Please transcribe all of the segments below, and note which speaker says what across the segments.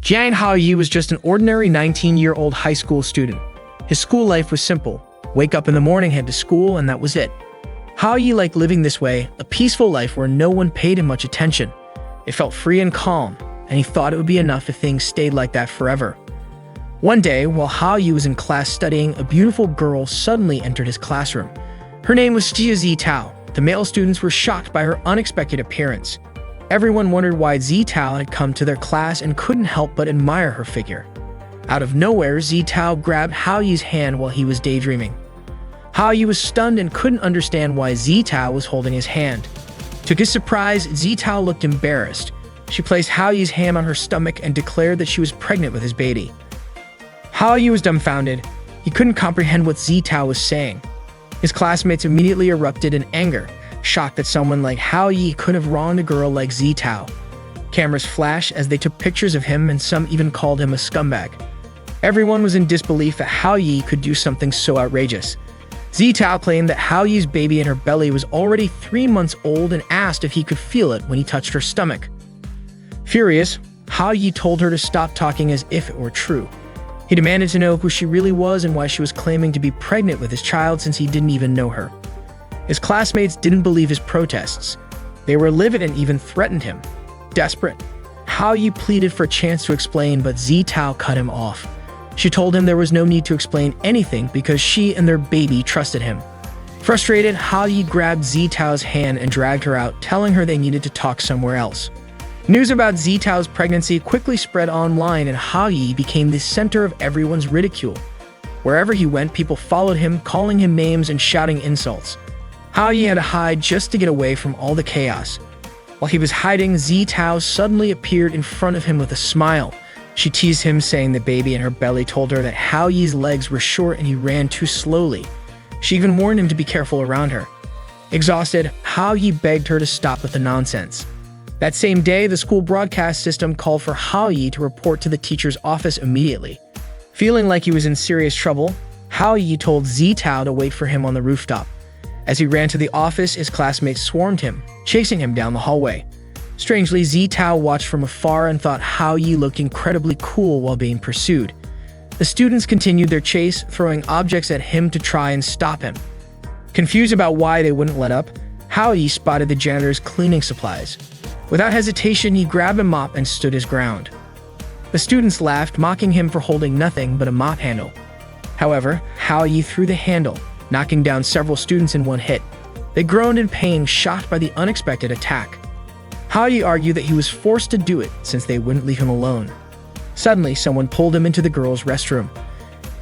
Speaker 1: Jiang Haoyi was just an ordinary 19-year-old high school student. His school life was simple. Wake up in the morning, head to school, and that was it. Haoyi liked living this way, a peaceful life where no one paid him much attention. It felt free and calm, and he thought it would be enough if things stayed like that forever. One day, while Haoyi was in class studying, a beautiful girl suddenly entered his classroom. Her name was Zitao. The male students were shocked by her unexpected appearance. Everyone wondered why Zitao had come to their class and couldn't help but admire her figure. Out of nowhere, Zitao grabbed Haoyi's hand while he was daydreaming. Haoyi was stunned and couldn't understand why Zitao was holding his hand. To his surprise, Zitao looked embarrassed. She placed Haoyi's hand on her stomach and declared that she was pregnant with his baby. Haoyi was dumbfounded. He couldn't comprehend what Zitao was saying. His classmates immediately erupted in anger, shocked that someone like Haoyi could have wronged a girl like Zitao. Cameras flashed as they took pictures of him, and some even called him a scumbag. Everyone was in disbelief that Haoyi could do something so outrageous. Zitao claimed that Haoyi's baby in her belly was already 3 months old and asked if he could feel it when he touched her stomach. Furious, Haoyi told her to stop talking as if it were true. He demanded to know who she really was and why she was claiming to be pregnant with his child since he didn't even know her. His classmates didn't believe his protests. They were livid and even threatened him. Desperate, Haoyi pleaded for a chance to explain, but Zitao cut him off. She told him there was no need to explain anything because she and their baby trusted him. Frustrated, Haoyi grabbed Zitao's hand and dragged her out, telling her they needed to talk somewhere else. News about Zitao's pregnancy quickly spread online, and Haoyi became the center of everyone's ridicule. Wherever he went, people followed him, calling him names and shouting insults. Haoyi had to hide just to get away from all the chaos. While he was hiding, Zitao suddenly appeared in front of him with a smile. She teased him, saying the baby in her belly told her that Haoyi's legs were short and he ran too slowly. She even warned him to be careful around her. Exhausted, Haoyi begged her to stop with the nonsense. That same day, the school broadcast system called for Haoyi to report to the teacher's office immediately. Feeling like he was in serious trouble, Haoyi told Zitao to wait for him on the rooftop. As he ran to the office, his classmates swarmed him, chasing him down the hallway. Strangely, Zitao watched from afar and thought Haoyi looked incredibly cool while being pursued. The students continued their chase, throwing objects at him to try and stop him. Confused about why they wouldn't let up, Haoyi spotted the janitor's cleaning supplies. Without hesitation, he grabbed a mop and stood his ground. The students laughed, mocking him for holding nothing but a mop handle. However, Haoyi threw the handle, knocking down several students in one hit. They groaned in pain, shocked by the unexpected attack. Haoyi argued that he was forced to do it since they wouldn't leave him alone. Suddenly, someone pulled him into the girls' restroom.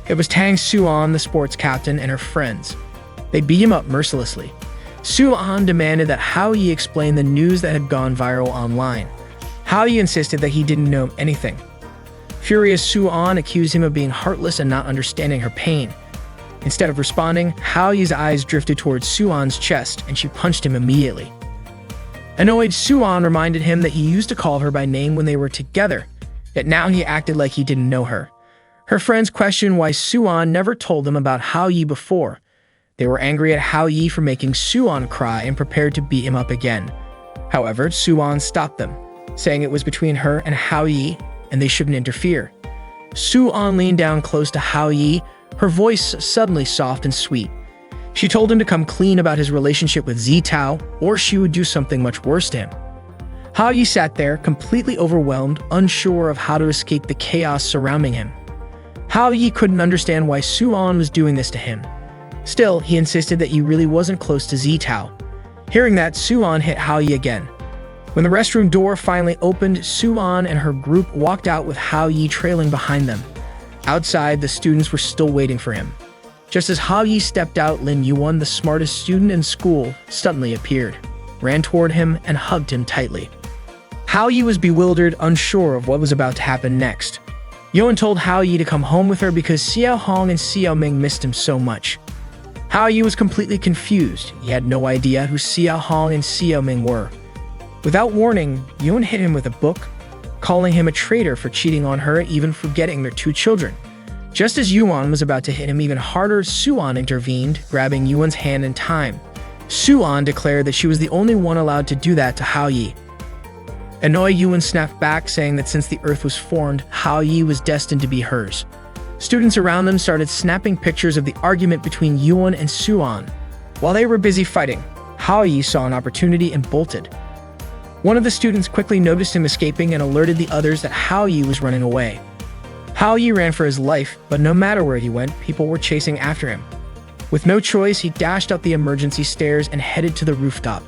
Speaker 1: It was Tang Suan, the sports captain, and her friends. They beat him up mercilessly. Suan demanded that Haoyi explain the news that had gone viral online. Haoyi insisted that he didn't know anything. Furious, Suan accused him of being heartless and not understanding her pain. Instead of responding, Haoyi's eyes drifted towards Suan's chest, and she punched him immediately. Annoyed, Suan reminded him that he used to call her by name when they were together, yet now he acted like he didn't know her. Her friends questioned why Suan never told them about Haoyi before. They were angry at Haoyi for making Suan cry and prepared to beat him up again. However, Suan stopped them, saying it was between her and Haoyi and they shouldn't interfere. Suan leaned down close to Haoyi, her voice suddenly soft and sweet. She told him to come clean about his relationship with Zitao, or she would do something much worse to him. Haoyi sat there, completely overwhelmed, unsure of how to escape the chaos surrounding him. Haoyi couldn't understand why Suan was doing this to him. Still, he insisted that he really wasn't close to Zitao. Hearing that, Suan hit Haoyi again. When the restroom door finally opened, Suan and her group walked out with Haoyi trailing behind them. Outside, the students were still waiting for him. Just as Haoyi stepped out, Lin Yuan, the smartest student in school, suddenly appeared, ran toward him, and hugged him tightly. Haoyi was bewildered, unsure of what was about to happen next. Yuan told Haoyi to come home with her because Xiao Hong and Xiao Ming missed him so much. Haoyi was completely confused. He had no idea who Xiao Hong and Xiao Ming were. Without warning, Yuan hit him with a book, calling him a traitor for cheating on her, even forgetting their 2 children. Just as Yuan was about to hit him even harder, Suan intervened, grabbing Yuan's hand in time. Suan declared that she was the only one allowed to do that to Haoyi. Annoyed, Yuan snapped back, saying that since the earth was formed, Hao Yi was destined to be hers. Students around them started snapping pictures of the argument between Yuan and Suan. While they were busy fighting, Hao Yi saw an opportunity and bolted. One of the students quickly noticed him escaping and alerted the others that Hao Yi was running away. Hao Yi ran for his life, but no matter where he went, people were chasing after him. With no choice, he dashed up the emergency stairs and headed to the rooftop.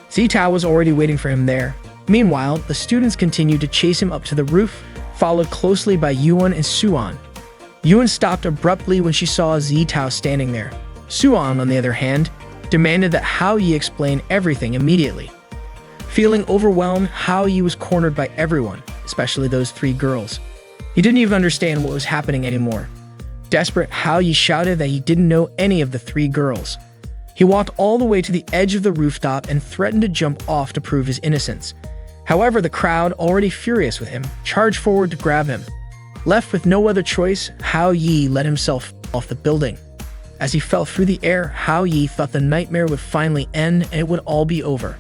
Speaker 1: Zitao was already waiting for him there. Meanwhile, the students continued to chase him up to the roof, followed closely by Yuan and Suan. Yuan stopped abruptly when she saw Zitao standing there. Suan, on the other hand, demanded that Hao Yi explain everything immediately. Feeling overwhelmed, Hao Yi was cornered by everyone, especially those three girls. He didn't even understand what was happening anymore. Desperate, Hao Yi shouted that he didn't know any of the three girls. He walked all the way to the edge of the rooftop and threatened to jump off to prove his innocence. However, the crowd, already furious with him, charged forward to grab him. Left with no other choice, Hao Yi let himself off the building. As he fell through the air, Hao Yi thought the nightmare would finally end and it would all be over.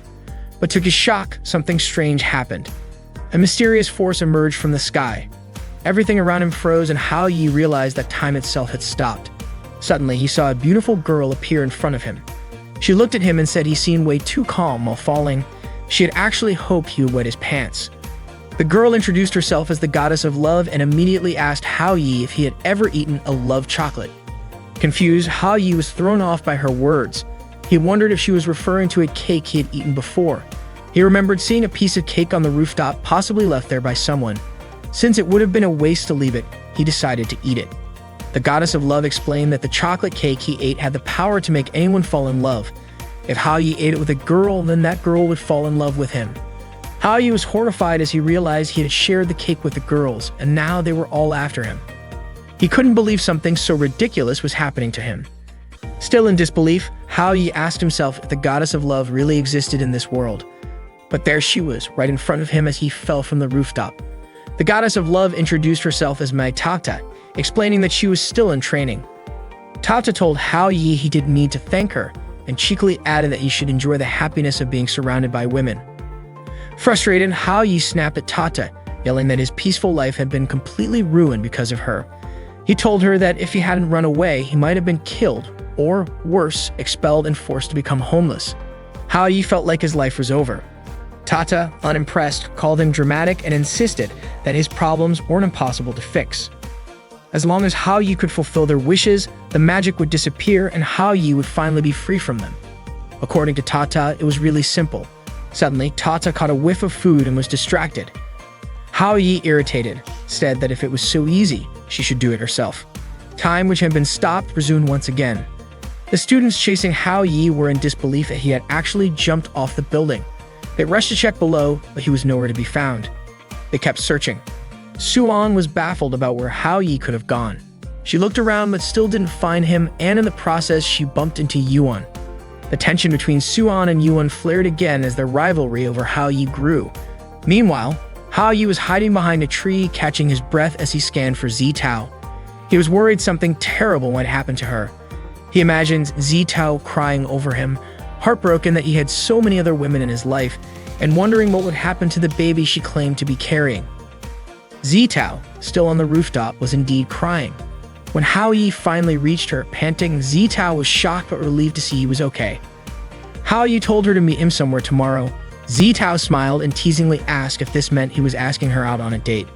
Speaker 1: But to his shock, something strange happened. A mysterious force emerged from the sky. Everything around him froze, and Hao Yi realized that time itself had stopped. Suddenly, he saw a beautiful girl appear in front of him. She looked at him and said he seemed way too calm while falling. She had actually hoped he would wet his pants. The girl introduced herself as the goddess of love and immediately asked Hao Yi if he had ever eaten a love chocolate. Confused, Hao Yi was thrown off by her words. He wondered if she was referring to a cake he had eaten before. He remembered seeing a piece of cake on the rooftop, possibly left there by someone. Since it would have been a waste to leave it, he decided to eat it. The goddess of love explained that the chocolate cake he ate had the power to make anyone fall in love. If Hao Yi ate it with a girl, then that girl would fall in love with him. Hao Yi was horrified as he realized he had shared the cake with the girls, and now they were all after him. He couldn't believe something so ridiculous was happening to him. Still in disbelief, Hao Yi asked himself if the goddess of love really existed in this world. But there she was, right in front of him as he fell from the rooftop. The goddess of love introduced herself as Mai Tata, explaining that she was still in training. Tata told Hao Yi he didn't need to thank her, and cheekily added that he should enjoy the happiness of being surrounded by women. Frustrated, Hao Yi snapped at Tata, yelling that his peaceful life had been completely ruined because of her. He told her that if he hadn't run away, he might have been killed, or worse, expelled and forced to become homeless. Hao Yi felt like his life was over. Tata, unimpressed, called him dramatic and insisted that his problems weren't impossible to fix. As long as Hao Yi could fulfill their wishes, the magic would disappear and Hao Yi would finally be free from them. According to Tata, it was really simple. Suddenly, Tata caught a whiff of food and was distracted. Hao Yi, irritated, said that if it was so easy, she should do it herself. Time, which had been stopped, resumed once again. The students chasing Hao Yi were in disbelief that he had actually jumped off the building. They rushed to check below, but he was nowhere to be found. They kept searching. Suan was baffled about where Hao Yi could have gone. She looked around but still didn't find him, and in the process, she bumped into Yuan. The tension between Suan and Yuan flared again as their rivalry over Hao Yi grew. Meanwhile, Hao Yi was hiding behind a tree, catching his breath as he scanned for Zitao. He was worried something terrible might happen to her. He imagined Zitao crying over him, heartbroken that he had so many other women in his life, and wondering what would happen to the baby she claimed to be carrying. Zitao, still on the rooftop, was indeed crying. When Hao Yi finally reached her, panting, Zitao was shocked but relieved to see he was okay. Hao Yi told her to meet him somewhere tomorrow. Zitao smiled and teasingly asked if this meant he was asking her out on a date.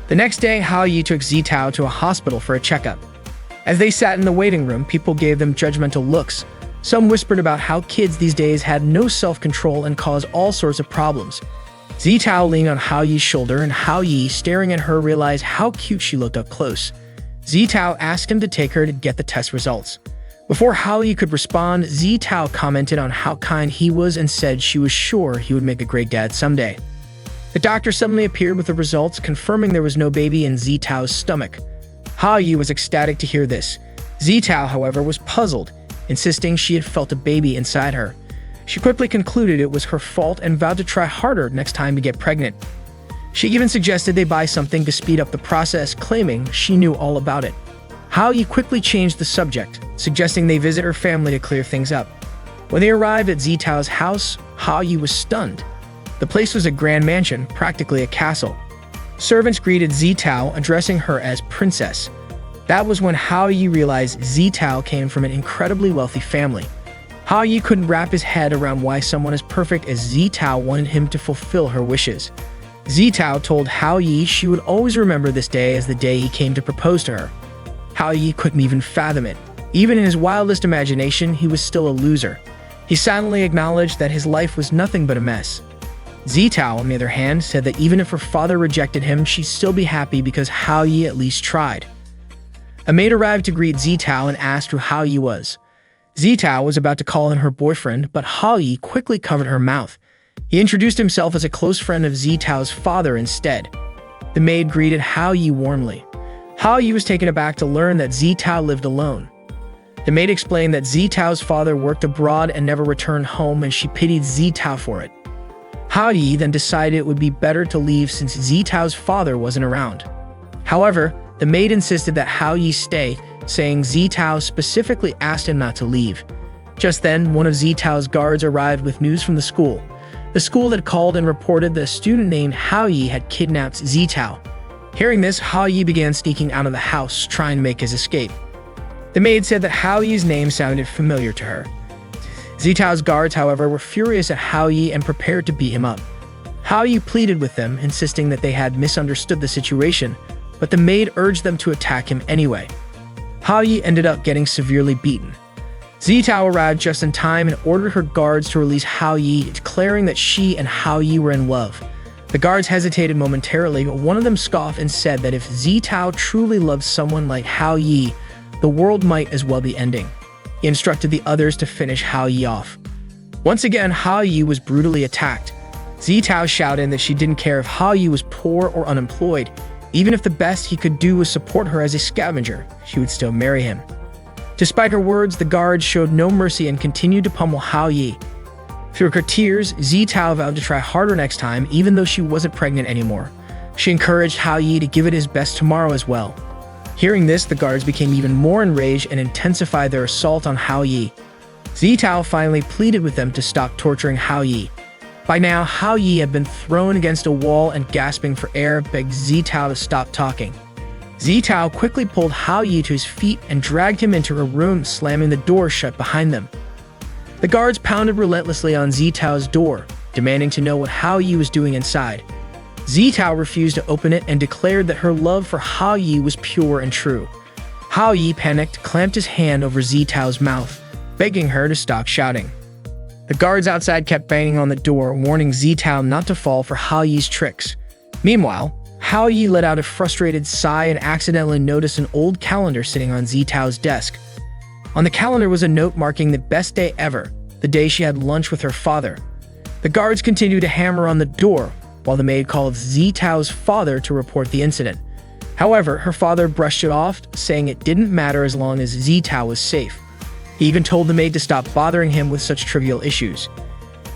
Speaker 1: The next day, Hao Yi took Zitao to a hospital for a checkup. As they sat in the waiting room, people gave them judgmental looks. Some whispered about how kids these days had no self-control and caused all sorts of problems. Zitao leaned on Hao Yi's shoulder, and Hao Yi, staring at her, realized how cute she looked up close. Zitao asked him to take her to get the test results. Before Hao Yi could respond, Zitao commented on how kind he was and said she was sure he would make a great dad someday. The doctor suddenly appeared with the results, confirming there was no baby in Zitao's stomach. Hao Yi was ecstatic to hear this. Zitao, however, was puzzled, insisting she had felt a baby inside her. She quickly concluded it was her fault and vowed to try harder next time to get pregnant. She even suggested they buy something to speed up the process, claiming she knew all about it. Hao Yi quickly changed the subject, suggesting they visit her family to clear things up. When they arrived at Zitao's house, Hao Yi was stunned. The place was a grand mansion, practically a castle. Servants greeted Zitao, addressing her as princess. That was when Hao Yi realized Zitao came from an incredibly wealthy family. Hao Yi couldn't wrap his head around why someone as perfect as Zitao wanted him to fulfill her wishes. Zitao told Hao Yi she would always remember this day as the day he came to propose to her. Hao Yi couldn't even fathom it. Even in his wildest imagination, he was still a loser. He silently acknowledged that his life was nothing but a mess. Zitao, on the other hand, said that even if her father rejected him, she'd still be happy because Hao Yi at least tried. A maid arrived to greet Zitao and asked who Hao Yi was. Zitao was about to call in her boyfriend, but Hao Yi quickly covered her mouth. He introduced himself as a close friend of Zitao's father instead. The maid greeted Hao Yi warmly. Hao Yi was taken aback to learn that Zitao lived alone. The maid explained that Zitao's father worked abroad and never returned home, and she pitied Zitao for it. Hao Yi then decided it would be better to leave since Zitao's father wasn't around. However, the maid insisted that Hao Yi stay, saying Zitao specifically asked him not to leave. Just then, one of Zitao's guards arrived with news from the school. The school had called and reported that a student named Hao Yi had kidnapped Zitao. Hearing this, Hao Yi began sneaking out of the house, trying to make his escape. The maid said that Hao Yi's name sounded familiar to her. Zitao's guards, however, were furious at Hao Yi and prepared to beat him up. Hao Yi pleaded with them, insisting that they had misunderstood the situation, but the maid urged them to attack him anyway. Hao Yi ended up getting severely beaten. Zitao arrived just in time and ordered her guards to release Hao Yi, declaring that she and Hao Yi were in love. The guards hesitated momentarily, but one of them scoffed and said that if Zitao truly loved someone like Hao Yi, the world might as well be ending. He instructed the others to finish Hao Yi off. Once again, Hao Yi was brutally attacked. Zitao shouted that she didn't care if Hao Yi was poor or unemployed. Even if the best he could do was support her as a scavenger, she would still marry him. Despite her words, the guards showed no mercy and continued to pummel Hao Yi. Through her tears, Zitao vowed to try harder next time, even though she wasn't pregnant anymore. She encouraged Hao Yi to give it his best tomorrow as well. Hearing this, the guards became even more enraged and intensified their assault on Hao Yi. Zitao finally pleaded with them to stop torturing Hao Yi. By now, Hao Yi had been thrown against a wall and gasping for air, begged Zitao to stop talking. Zitao quickly pulled Hao Yi to his feet and dragged him into her room, slamming the door shut behind them. The guards pounded relentlessly on Zitao's door, demanding to know what Hao Yi was doing inside. Zitao refused to open it and declared that her love for Hao Yi was pure and true. Hao Yi panicked, clamped his hand over Zitao's mouth, begging her to stop shouting. The guards outside kept banging on the door, warning Zitao not to fall for Hao Yi's tricks. Meanwhile, Hao Yi let out a frustrated sigh and accidentally noticed an old calendar sitting on Zitao's desk. On the calendar was a note marking the best day ever, the day she had lunch with her father. The guards continued to hammer on the door, while the maid called Zitao's father to report the incident. However, her father brushed it off, saying it didn't matter as long as Zitao was safe. He even told the maid to stop bothering him with such trivial issues.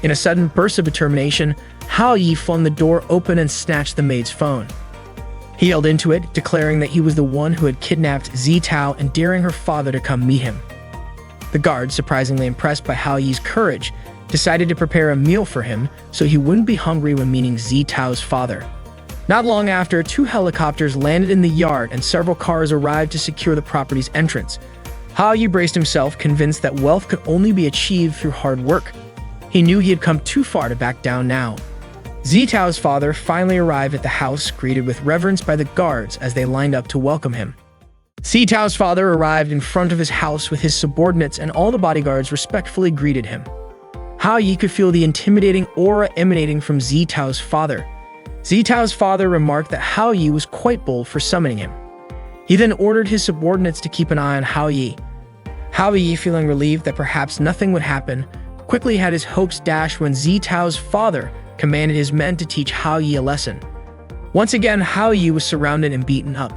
Speaker 1: In a sudden burst of determination, Hao Yi flung the door open and snatched the maid's phone. He yelled into it, declaring that he was the one who had kidnapped Zitao and daring her father to come meet him. The guards, surprisingly impressed by Hao Yi's courage, decided to prepare a meal for him so he wouldn't be hungry when meeting Zitao's father. Not long after, 2 helicopters landed in the yard and several cars arrived to secure the property's entrance. Hao Yi braced himself, convinced that wealth could only be achieved through hard work. He knew he had come too far to back down now. Zitao's father finally arrived at the house, greeted with reverence by the guards as they lined up to welcome him. Zitao's father arrived in front of his house with his subordinates, and all the bodyguards respectfully greeted him. Hao Yi could feel the intimidating aura emanating from Zitao's father. Zitao's father remarked that Hao Yi was quite bold for summoning him. He then ordered his subordinates to keep an eye on Hao Yi. Hao Yi, feeling relieved that perhaps nothing would happen, quickly had his hopes dashed when Zitao's father commanded his men to teach Hao Yi a lesson. Once again, Hao Yi was surrounded and beaten up.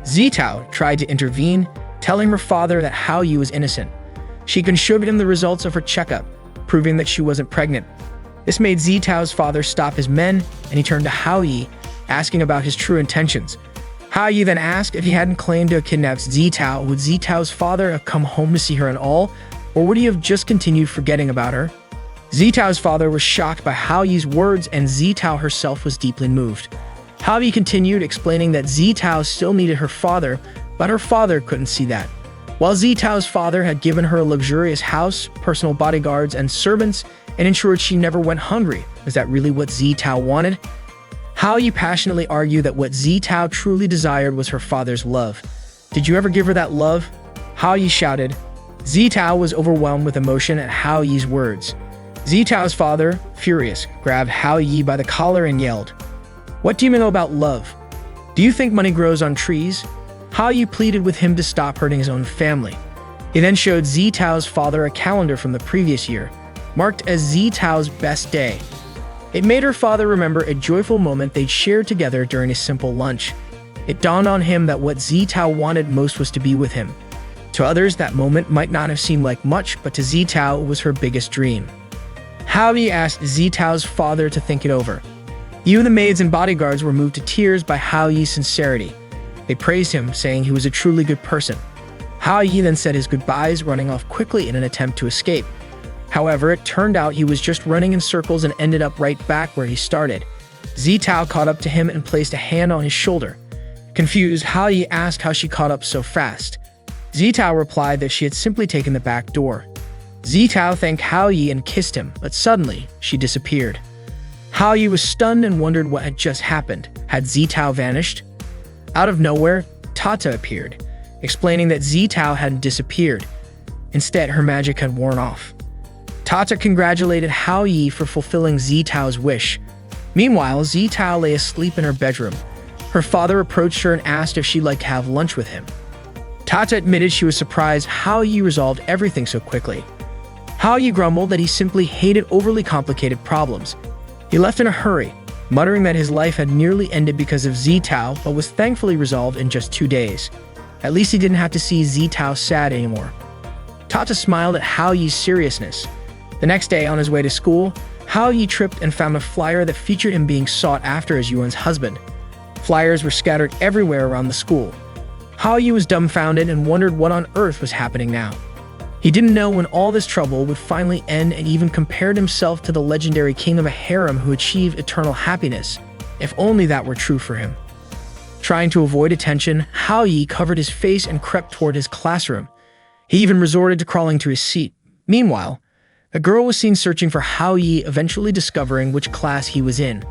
Speaker 1: Zitao tried to intervene, telling her father that Hao Yi was innocent. She showed him the results of her checkup, proving that she wasn't pregnant. This made Zitao's father stop his men, and he turned to Hao Yi, asking about his true intentions. Hao Yi then asked if he hadn't claimed to have kidnapped Zitao, would Zitao's father have come home to see her at all, or would he have just continued forgetting about her? Zitao's father was shocked by Hao Yi's words, and Zitao herself was deeply moved. Hao Yi continued, explaining that Zitao still needed her father, but her father couldn't see that. While Zitao's father had given her a luxurious house, personal bodyguards, and servants, and ensured she never went hungry, was that really what Zitao wanted? Hao Yi passionately argued that what Zitao truly desired was her father's love. Did you ever give her that love? Hao Yi shouted. Zitao was overwhelmed with emotion at Hao Yi's words. Zitao's father, furious, grabbed Hao Yi by the collar and yelled, "What do you know about love? Do you think money grows on trees?" Hao Yi pleaded with him to stop hurting his own family. He then showed Zitao's father a calendar from the previous year, marked as Zitao's best day. It made her father remember a joyful moment they'd shared together during a simple lunch. It dawned on him that what Zitao wanted most was to be with him. To others, that moment might not have seemed like much, but to Zitao, it was her biggest dream. Hao Yi asked Zitao's father to think it over. Even the maids and bodyguards were moved to tears by Hao Yi's sincerity. They praised him, saying he was a truly good person. Hao Yi then said his goodbyes, running off quickly in an attempt to escape. However, it turned out he was just running in circles and ended up right back where he started. Zitao caught up to him and placed a hand on his shoulder. Confused, Hao Yi asked how she caught up so fast. Zitao replied that she had simply taken the back door. Zitao thanked Hao Yi and kissed him, but suddenly, she disappeared. Hao Yi was stunned and wondered what had just happened. Had Zitao vanished? Out of nowhere, Tata appeared, explaining that Zitao hadn't disappeared. Instead, her magic had worn off. Tata congratulated Hao Yi for fulfilling Zitao's wish. Meanwhile, Zitao lay asleep in her bedroom. Her father approached her and asked if she'd like to have lunch with him. Tata admitted she was surprised Hao Yi resolved everything so quickly. Hao Yi grumbled that he simply hated overly complicated problems. He left in a hurry, muttering that his life had nearly ended because of Zitao, but was thankfully resolved in just 2 days. At least he didn't have to see Zitao sad anymore. Tata smiled at Hao Yi's seriousness. The next day, on his way to school, Hao Yi tripped and found a flyer that featured him being sought after as Yuan's husband. Flyers were scattered everywhere around the school. Hao Yi was dumbfounded and wondered what on earth was happening now. He didn't know when all this trouble would finally end, and even compared himself to the legendary king of a harem who achieved eternal happiness. If only that were true for him. Trying to avoid attention, Hao Yi covered his face and crept toward his classroom. He even resorted to crawling to his seat. Meanwhile, a girl was seen searching for Hao Yi, eventually discovering which class he was in.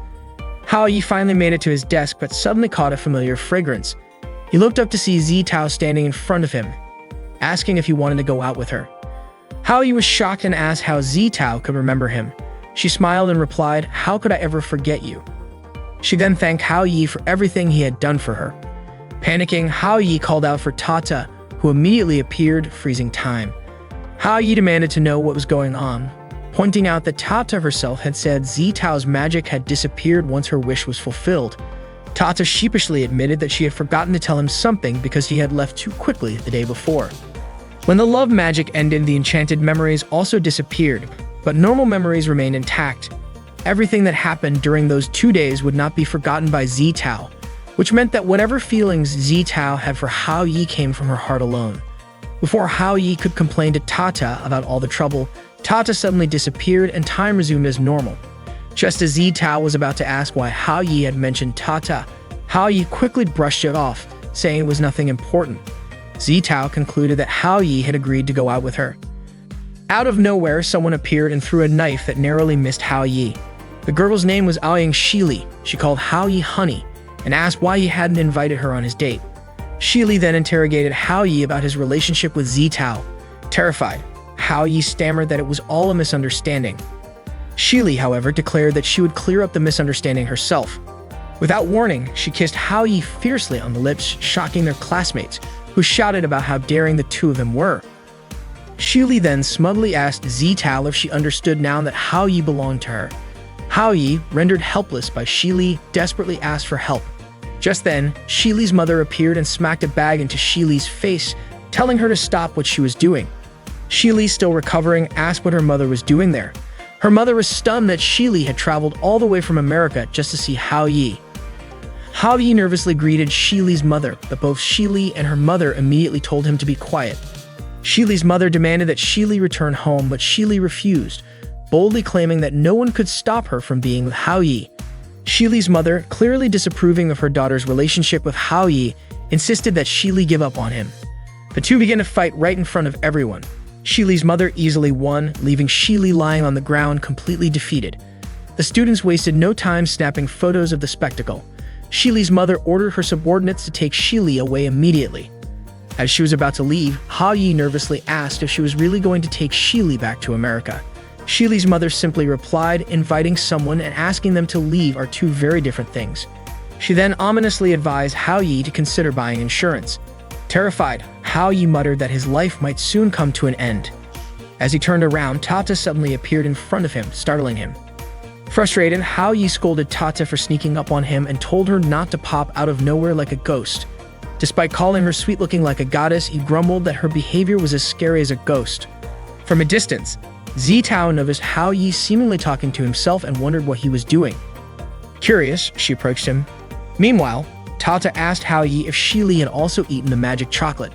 Speaker 1: Hao Yi finally made it to his desk, but suddenly caught a familiar fragrance. He looked up to see Zitao standing in front of him, asking if he wanted to go out with her. Hao Yi was shocked and asked how Zitao could remember him. She smiled and replied, "How could I ever forget you?" She then thanked Hao Yi for everything he had done for her. Panicking, Hao Yi called out for Tata, who immediately appeared, freezing time. Hao Yi demanded to know what was going on, pointing out that Tata herself had said Zitao's magic had disappeared once her wish was fulfilled. Tata sheepishly admitted that she had forgotten to tell him something because he had left too quickly the day before. When the love magic ended, the enchanted memories also disappeared, but normal memories remained intact. Everything that happened during those 2 days would not be forgotten by Zitao, which meant that whatever feelings Zitao had for Hao Yi came from her heart alone. Before Hao Yi could complain to Tata about all the trouble, Tata suddenly disappeared and time resumed as normal. Just as Zitao was about to ask why Hao Yi had mentioned Tata, Hao Yi quickly brushed it off, saying it was nothing important. Zitao concluded that Hao Yi had agreed to go out with her. Out of nowhere, someone appeared and threw a knife that narrowly missed Hao Yi. The girl's name was Aishen Shili. She called Hao Yi honey and asked why he hadn't invited her on his date. Shili then interrogated Hao Yi about his relationship with Zitao. Terrified, Hao Yi stammered that it was all a misunderstanding. Shili, however, declared that she would clear up the misunderstanding herself. Without warning, she kissed Hao Yi fiercely on the lips, shocking their classmates, who shouted about how daring the two of them were. Shili then smugly asked Zitao if she understood now that Hao Yi belonged to her. Hao Yi, rendered helpless by Shili, desperately asked for help. Just then, Shili's mother appeared and smacked a bag into Shili's face, telling her to stop what she was doing. Shili, still recovering, asked what her mother was doing there. Her mother was stunned that Shili had traveled all the way from America just to see Hao Yi. Hao Yi nervously greeted Shili's mother, but both Shili and her mother immediately told him to be quiet. Shili's mother demanded that Shili return home, but Shili refused, boldly claiming that no one could stop her from being with Hao Yi. Shili's mother, clearly disapproving of her daughter's relationship with Hao Yi, insisted that Shili give up on him. The two began to fight right in front of everyone. Shili's mother easily won, leaving Shili lying on the ground completely defeated. The students wasted no time snapping photos of the spectacle. Shili's mother ordered her subordinates to take Shili away immediately. As she was about to leave, Hao Yi nervously asked if she was really going to take Shili back to America. Shili's mother simply replied, inviting someone and asking them to leave are two very different things. She then ominously advised Hao Yi to consider buying insurance. Terrified, Hao Yi muttered that his life might soon come to an end. As he turned around, Tata suddenly appeared in front of him, startling him. Frustrated, Hao Yi scolded Tata for sneaking up on him and told her not to pop out of nowhere like a ghost. Despite calling her sweet-looking like a goddess, he grumbled that her behavior was as scary as a ghost. From a distance, Zitao noticed Hao Yi seemingly talking to himself and wondered what he was doing. Curious, she approached him. Meanwhile, Tata asked Hao Yi if Shili had also eaten the magic chocolate.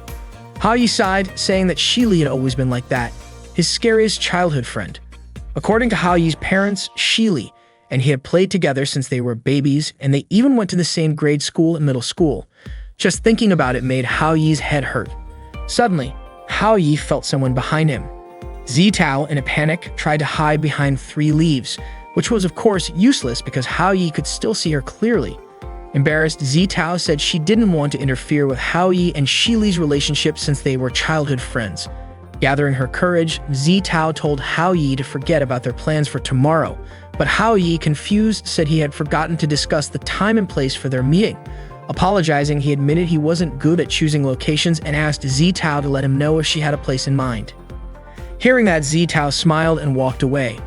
Speaker 1: Hao Yi sighed, saying that Shili had always been like that, his scariest childhood friend. According to Hao Yi's parents, Shili and he had played together since they were babies, and they even went to the same grade school and middle school. Just thinking about it made Hao Yi's head hurt. Suddenly, Hao Yi felt someone behind him. Zitao, in a panic, tried to hide behind 3 leaves, which was of course useless because Hao Yi could still see her clearly. Embarrassed, Zitao said she didn't want to interfere with Hao Yi and Shili's relationship since they were childhood friends. Gathering her courage, Zitao told Hao Yi to forget about their plans for tomorrow, but Hao Yi, confused, said he had forgotten to discuss the time and place for their meeting. Apologizing, he admitted he wasn't good at choosing locations and asked Zitao to let him know if she had a place in mind. Hearing that, Zitao smiled and walked away.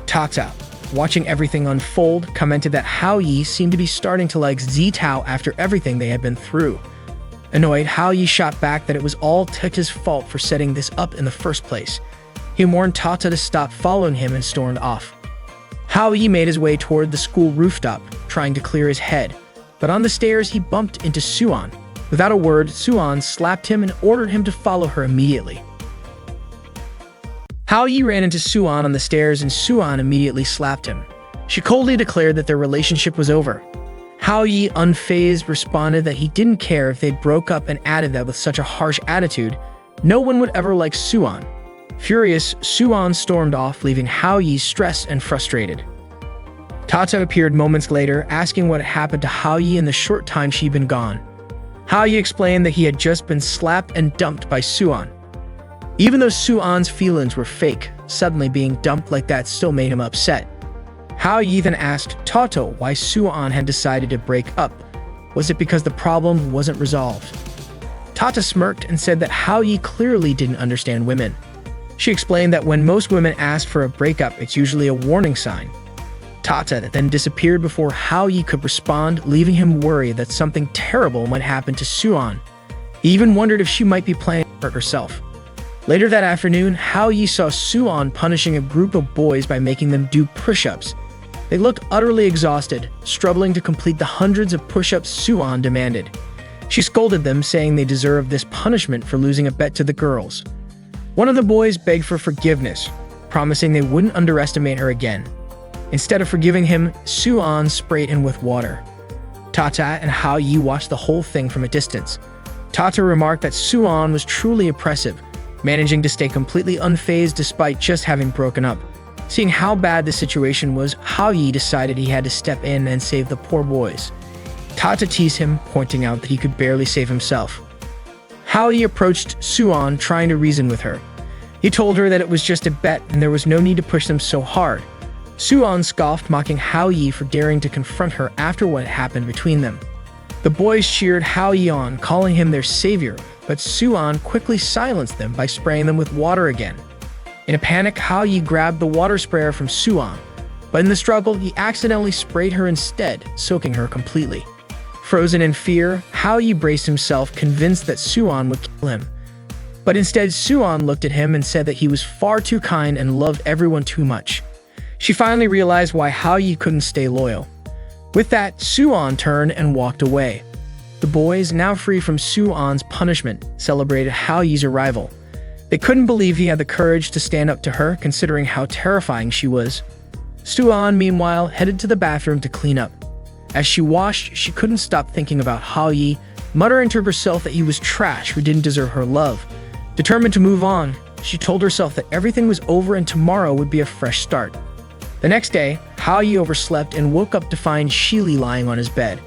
Speaker 1: Tata, watching everything unfold, commented that Hao Yi seemed to be starting to like Zitao after everything they had been through. Annoyed, Hao Yi shot back that it was all Tata's fault for setting this up in the first place. He warned Tata to stop following him and stormed off. Hao Yi made his way toward the school rooftop, trying to clear his head. But on the stairs, he bumped into Suan. Without a word, Suan slapped him and ordered him to follow her immediately. Hao Yi ran into Suan on the stairs and Suan immediately slapped him. She coldly declared that their relationship was over. Hao Yi, unfazed, responded that he didn't care if they'd broke up and added that with such a harsh attitude, no one would ever like Suan. Furious, Suan stormed off, leaving Hao Yi stressed and frustrated. Tata appeared moments later, asking what had happened to Hao Yi in the short time she'd been gone. Hao Yi explained that he had just been slapped and dumped by Suan. Even though Suan's feelings were fake, suddenly being dumped like that still made him upset. Hao Yi then asked Tata why Suan had decided to break up. Was it because the problem wasn't resolved? Tata smirked and said that Hao Yi clearly didn't understand women. She explained that when most women ask for a breakup, it's usually a warning sign. Tata then disappeared before Hao Yi could respond, leaving him worried that something terrible might happen to Suan. He even wondered if she might be planning to hurt herself. Later that afternoon, Hao Yi saw Suan punishing a group of boys by making them do push-ups. They looked utterly exhausted, struggling to complete the hundreds of push-ups Suan demanded. She scolded them, saying they deserved this punishment for losing a bet to the girls. One of the boys begged for forgiveness, promising they wouldn't underestimate her again. Instead of forgiving him, Suan sprayed him with water. Tata and Hao Yi watched the whole thing from a distance. Tata remarked that Suan was truly oppressive, managing to stay completely unfazed despite just having broken up. Seeing how bad the situation was, Hao Yi decided he had to step in and save the poor boys. Tata teased him, pointing out that he could barely save himself. Hao Yi approached Suan, trying to reason with her. He told her that it was just a bet and there was no need to push them so hard. Suan scoffed, mocking Hao Yi for daring to confront her after what had happened between them. The boys cheered Hao Yi on, calling him their savior, but Suan quickly silenced them by spraying them with water again. In a panic, Hao Yi grabbed the water sprayer from Suan, but in the struggle, he accidentally sprayed her instead, soaking her completely. Frozen in fear, Hao Yi braced himself, convinced that Suan would kill him. But instead, Suan looked at him and said that he was far too kind and loved everyone too much. She finally realized why Hao Yi couldn't stay loyal. With that, Suan turned and walked away. The boys, now free from Suan's punishment, celebrated Hao Yi's arrival. They couldn't believe he had the courage to stand up to her, considering how terrifying she was. Suan, meanwhile, headed to the bathroom to clean up. As she washed, she couldn't stop thinking about Hao-yi, muttering to herself that he was trash who didn't deserve her love. Determined to move on, she told herself that everything was over and tomorrow would be a fresh start. The next day, Hao-yi overslept and woke up to find Shili lying on his bed.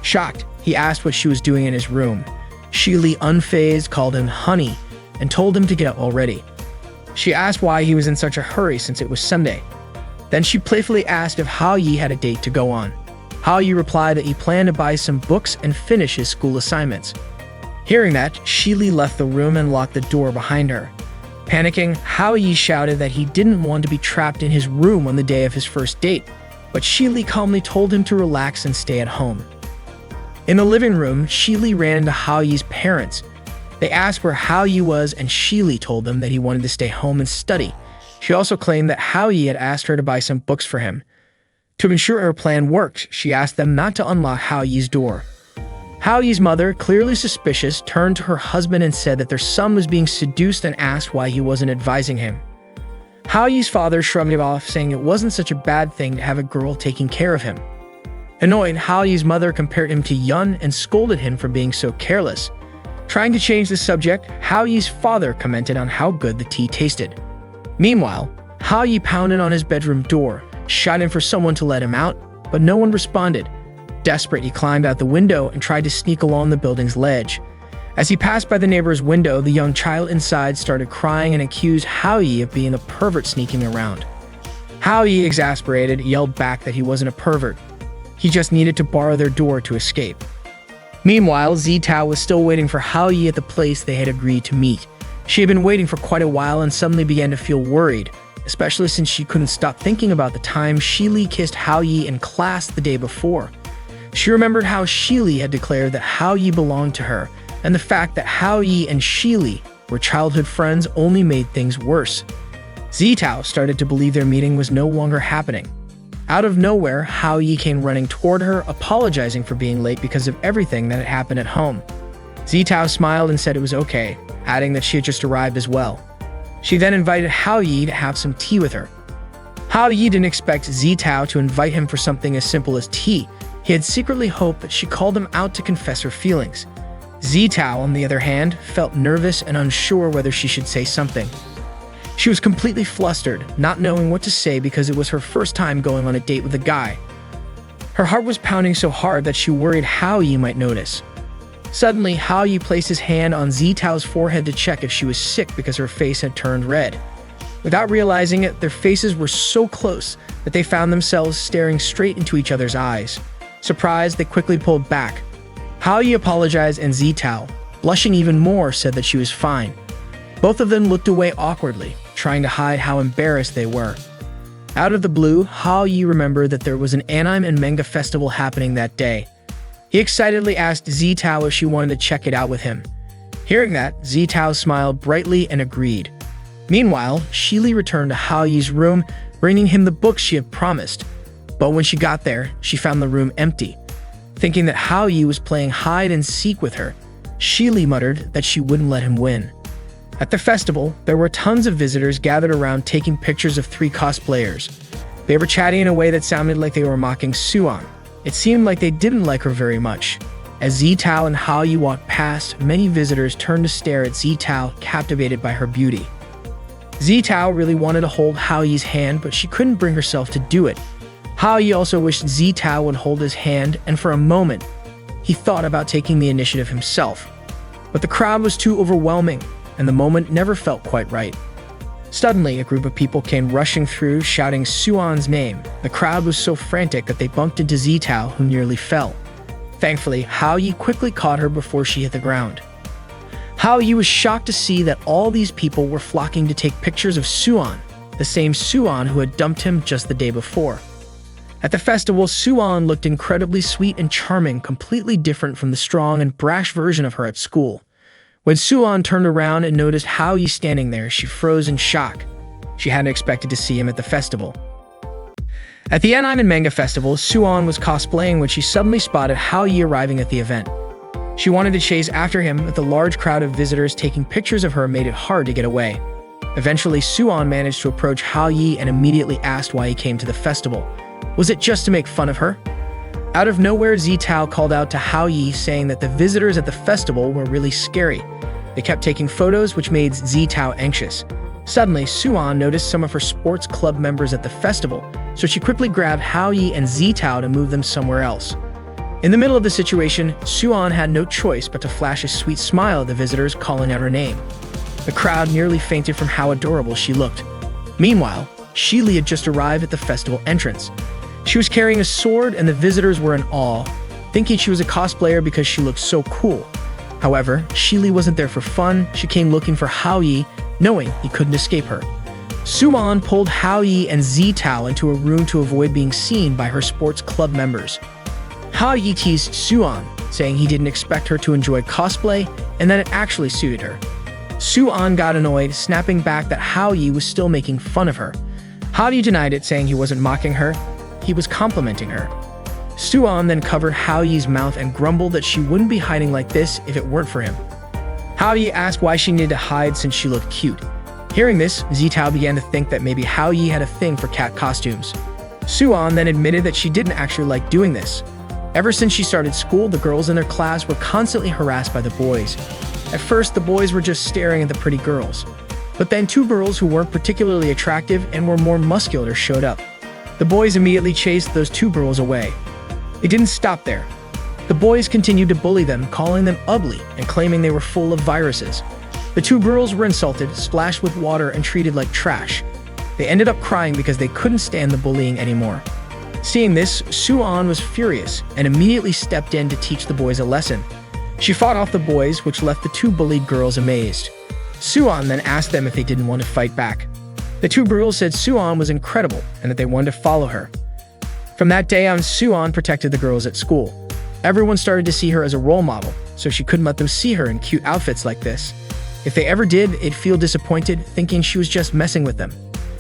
Speaker 1: Shocked, he asked what she was doing in his room. Shili, unfazed, called him honey and told him to get up already. She asked why he was in such a hurry since it was Sunday. Then she playfully asked if Hao-yi had a date to go on. Hao-yi replied that he planned to buy some books and finish his school assignments. Hearing that, Shili left the room and locked the door behind her. Panicking, Hao-yi shouted that he didn't want to be trapped in his room on the day of his first date, but Shili calmly told him to relax and stay at home. In the living room, Shili ran into Hao-yi's parents. They asked where Hao-yi was, and Shili told them that he wanted to stay home and study. She also claimed that Hao-yi had asked her to buy some books for him. To ensure her plan worked, she asked them not to unlock Hao-yi's door. Hao-yi's mother, clearly suspicious, turned to her husband and said that their son was being seduced and asked why he wasn't advising him. Hao-yi's father shrugged it off, saying it wasn't such a bad thing to have a girl taking care of him. Annoyed, Hao-yi's mother compared him to Yun and scolded him for being so careless. Trying to change the subject, Hao-yi's father commented on how good the tea tasted. Meanwhile, Hao-yi pounded on his bedroom door, shouting for someone to let him out, but no one responded. Desperate, he climbed out the window and tried to sneak along the building's ledge. As he passed by the neighbor's window, the young child inside started crying and accused Hao-yi of being a pervert sneaking around. Hao-yi, exasperated, yelled back that he wasn't a pervert. He just needed to borrow their door to escape. Meanwhile, Zitao was still waiting for Hao-yi at the place they had agreed to meet. She had been waiting for quite a while and suddenly began to feel worried, especially since she couldn't stop thinking about the time Shili kissed Hao-yi in class the day before. She remembered how Shili had declared that Hao-yi belonged to her, and the fact that Hao-yi and Shili were childhood friends only made things worse. Zitao started to believe their meeting was no longer happening. Out of nowhere, Hao-yi came running toward her, apologizing for being late because of everything that had happened at home. Zitao smiled and said it was okay, adding that she had just arrived as well. She then invited Hao-yi to have some tea with her. Hao-yi didn't expect Zitao to invite him for something as simple as tea. He had secretly hoped that she called him out to confess her feelings. Zitao, on the other hand, felt nervous and unsure whether she should say something. She was completely flustered, not knowing what to say because it was her first time going on a date with a guy. Her heart was pounding so hard that she worried Hao-yi might notice. Suddenly, Hao-yi placed his hand on Zitao's forehead to check if she was sick because her face had turned red. Without realizing it, their faces were so close that they found themselves staring straight into each other's eyes. Surprised, they quickly pulled back. Hao-yi apologized and Zitao, blushing even more, said that she was fine. Both of them looked away awkwardly, trying to hide how embarrassed they were. Out of the blue, Hao-yi remembered that there was an anime and manga festival happening that day. He excitedly asked Zitao if she wanted to check it out with him. Hearing that, Zitao smiled brightly and agreed. Meanwhile, Shili returned to Hao-yi's room, bringing him the books she had promised. But when she got there, she found the room empty. Thinking that Hao-yi was playing hide-and-seek with her, Shili muttered that she wouldn't let him win. At the festival, there were tons of visitors gathered around taking pictures of 3 cosplayers. They were chatting in a way that sounded like they were mocking Suan. It seemed like they didn't like her very much. As Zitao and Hao-yi walked past, many visitors turned to stare at Zitao, captivated by her beauty. Zitao really wanted to hold Hao-yi's hand, but she couldn't bring herself to do it. Hao-yi also wished Zitao would hold his hand, and for a moment, he thought about taking the initiative himself. But the crowd was too overwhelming, and the moment never felt quite right. Suddenly, a group of people came rushing through, shouting Suan's name. The crowd was so frantic that they bumped into Zitao, who nearly fell. Thankfully, Hao-yi quickly caught her before she hit the ground. Hao-yi was shocked to see that all these people were flocking to take pictures of Suan, the same Suan who had dumped him just the day before. At the festival, Suan looked incredibly sweet and charming, completely different from the strong and brash version of her at school. When Suan turned around and noticed Hao-yi standing there, she froze in shock. She hadn't expected to see him at the festival. At the anime and manga festival, Suan was cosplaying when she suddenly spotted Hao-yi arriving at the event. She wanted to chase after him, but the large crowd of visitors taking pictures of her made it hard to get away. Eventually, Suan managed to approach Hao Yi and immediately asked why he came to the festival. Was it just to make fun of her? Out of nowhere, Zitao called out to Hao Yi, saying that the visitors at the festival were really scary. They kept taking photos, which made Zitao anxious. Suddenly, Suan noticed some of her sports club members at the festival, so she quickly grabbed Hao Yi and Zitao to move them somewhere else. In the middle of the situation, Suan had no choice but to flash a sweet smile at the visitors, calling out her name. The crowd nearly fainted from how adorable she looked. Meanwhile, Shili had just arrived at the festival entrance. She was carrying a sword, and the visitors were in awe, thinking she was a cosplayer because she looked so cool. However, Shili wasn't there for fun. She came looking for Hao Yi, knowing he couldn't escape her. Suan pulled Hao Yi and Zitao into a room to avoid being seen by her sports club members. Hao Yi teased Suan, saying he didn't expect her to enjoy cosplay and that it actually suited her. Suan got annoyed, snapping back that Hao Yi was still making fun of her. Hao Yi denied it, saying he wasn't mocking her, he was complimenting her. Suan then covered Hao Yi's mouth and grumbled that she wouldn't be hiding like this if it weren't for him. Hao Yi asked why she needed to hide since she looked cute. Hearing this, Zitao began to think that maybe Hao Yi had a thing for cat costumes. Suan then admitted that she didn't actually like doing this. Ever since she started school, the girls in their class were constantly harassed by the boys. At first, the boys were just staring at the pretty girls. But then two girls who weren't particularly attractive and were more muscular showed up. The boys immediately chased those two girls away. It didn't stop there. The boys continued to bully them, calling them ugly and claiming they were full of viruses. The two girls were insulted, splashed with water, and treated like trash. They ended up crying because they couldn't stand the bullying anymore. Seeing this, Suan was furious and immediately stepped in to teach the boys a lesson. She fought off the boys, which left the two bullied girls amazed. Suan then asked them if they didn't want to fight back. The two girls said Suan was incredible and that they wanted to follow her. From that day on, Suan protected the girls at school. Everyone started to see her as a role model, so she couldn't let them see her in cute outfits like this. If they ever did, they'd feel disappointed, thinking she was just messing with them.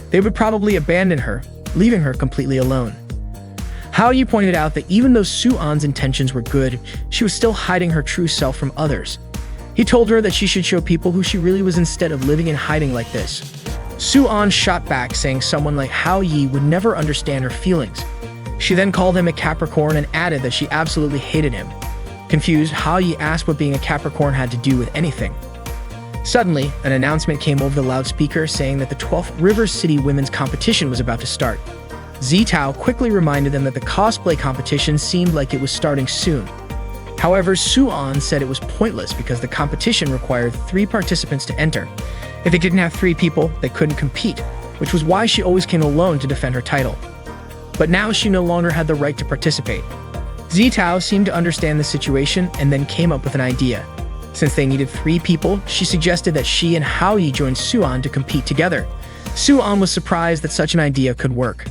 Speaker 1: They would probably abandon her, leaving her completely alone. Hao Yi pointed out that even though Suan's intentions were good, she was still hiding her true self from others. He told her that she should show people who she really was instead of living in hiding like this. Suan shot back, saying someone like Hao Yi would never understand her feelings. She then called him a Capricorn and added that she absolutely hated him. Confused, Hao Yi asked what being a Capricorn had to do with anything. Suddenly, an announcement came over the loudspeaker saying that the 12th River City Women's Competition was about to start. Zitao quickly reminded them that the cosplay competition seemed like it was starting soon. However, Suan said it was pointless because the competition required 3 participants to enter. If they didn't have 3 people, they couldn't compete, which was why she always came alone to defend her title. But now she no longer had the right to participate. Zitao seemed to understand the situation and then came up with an idea. Since they needed 3 people, she suggested that she and Hao Yi join Suan to compete together. Suan was surprised that such an idea could work.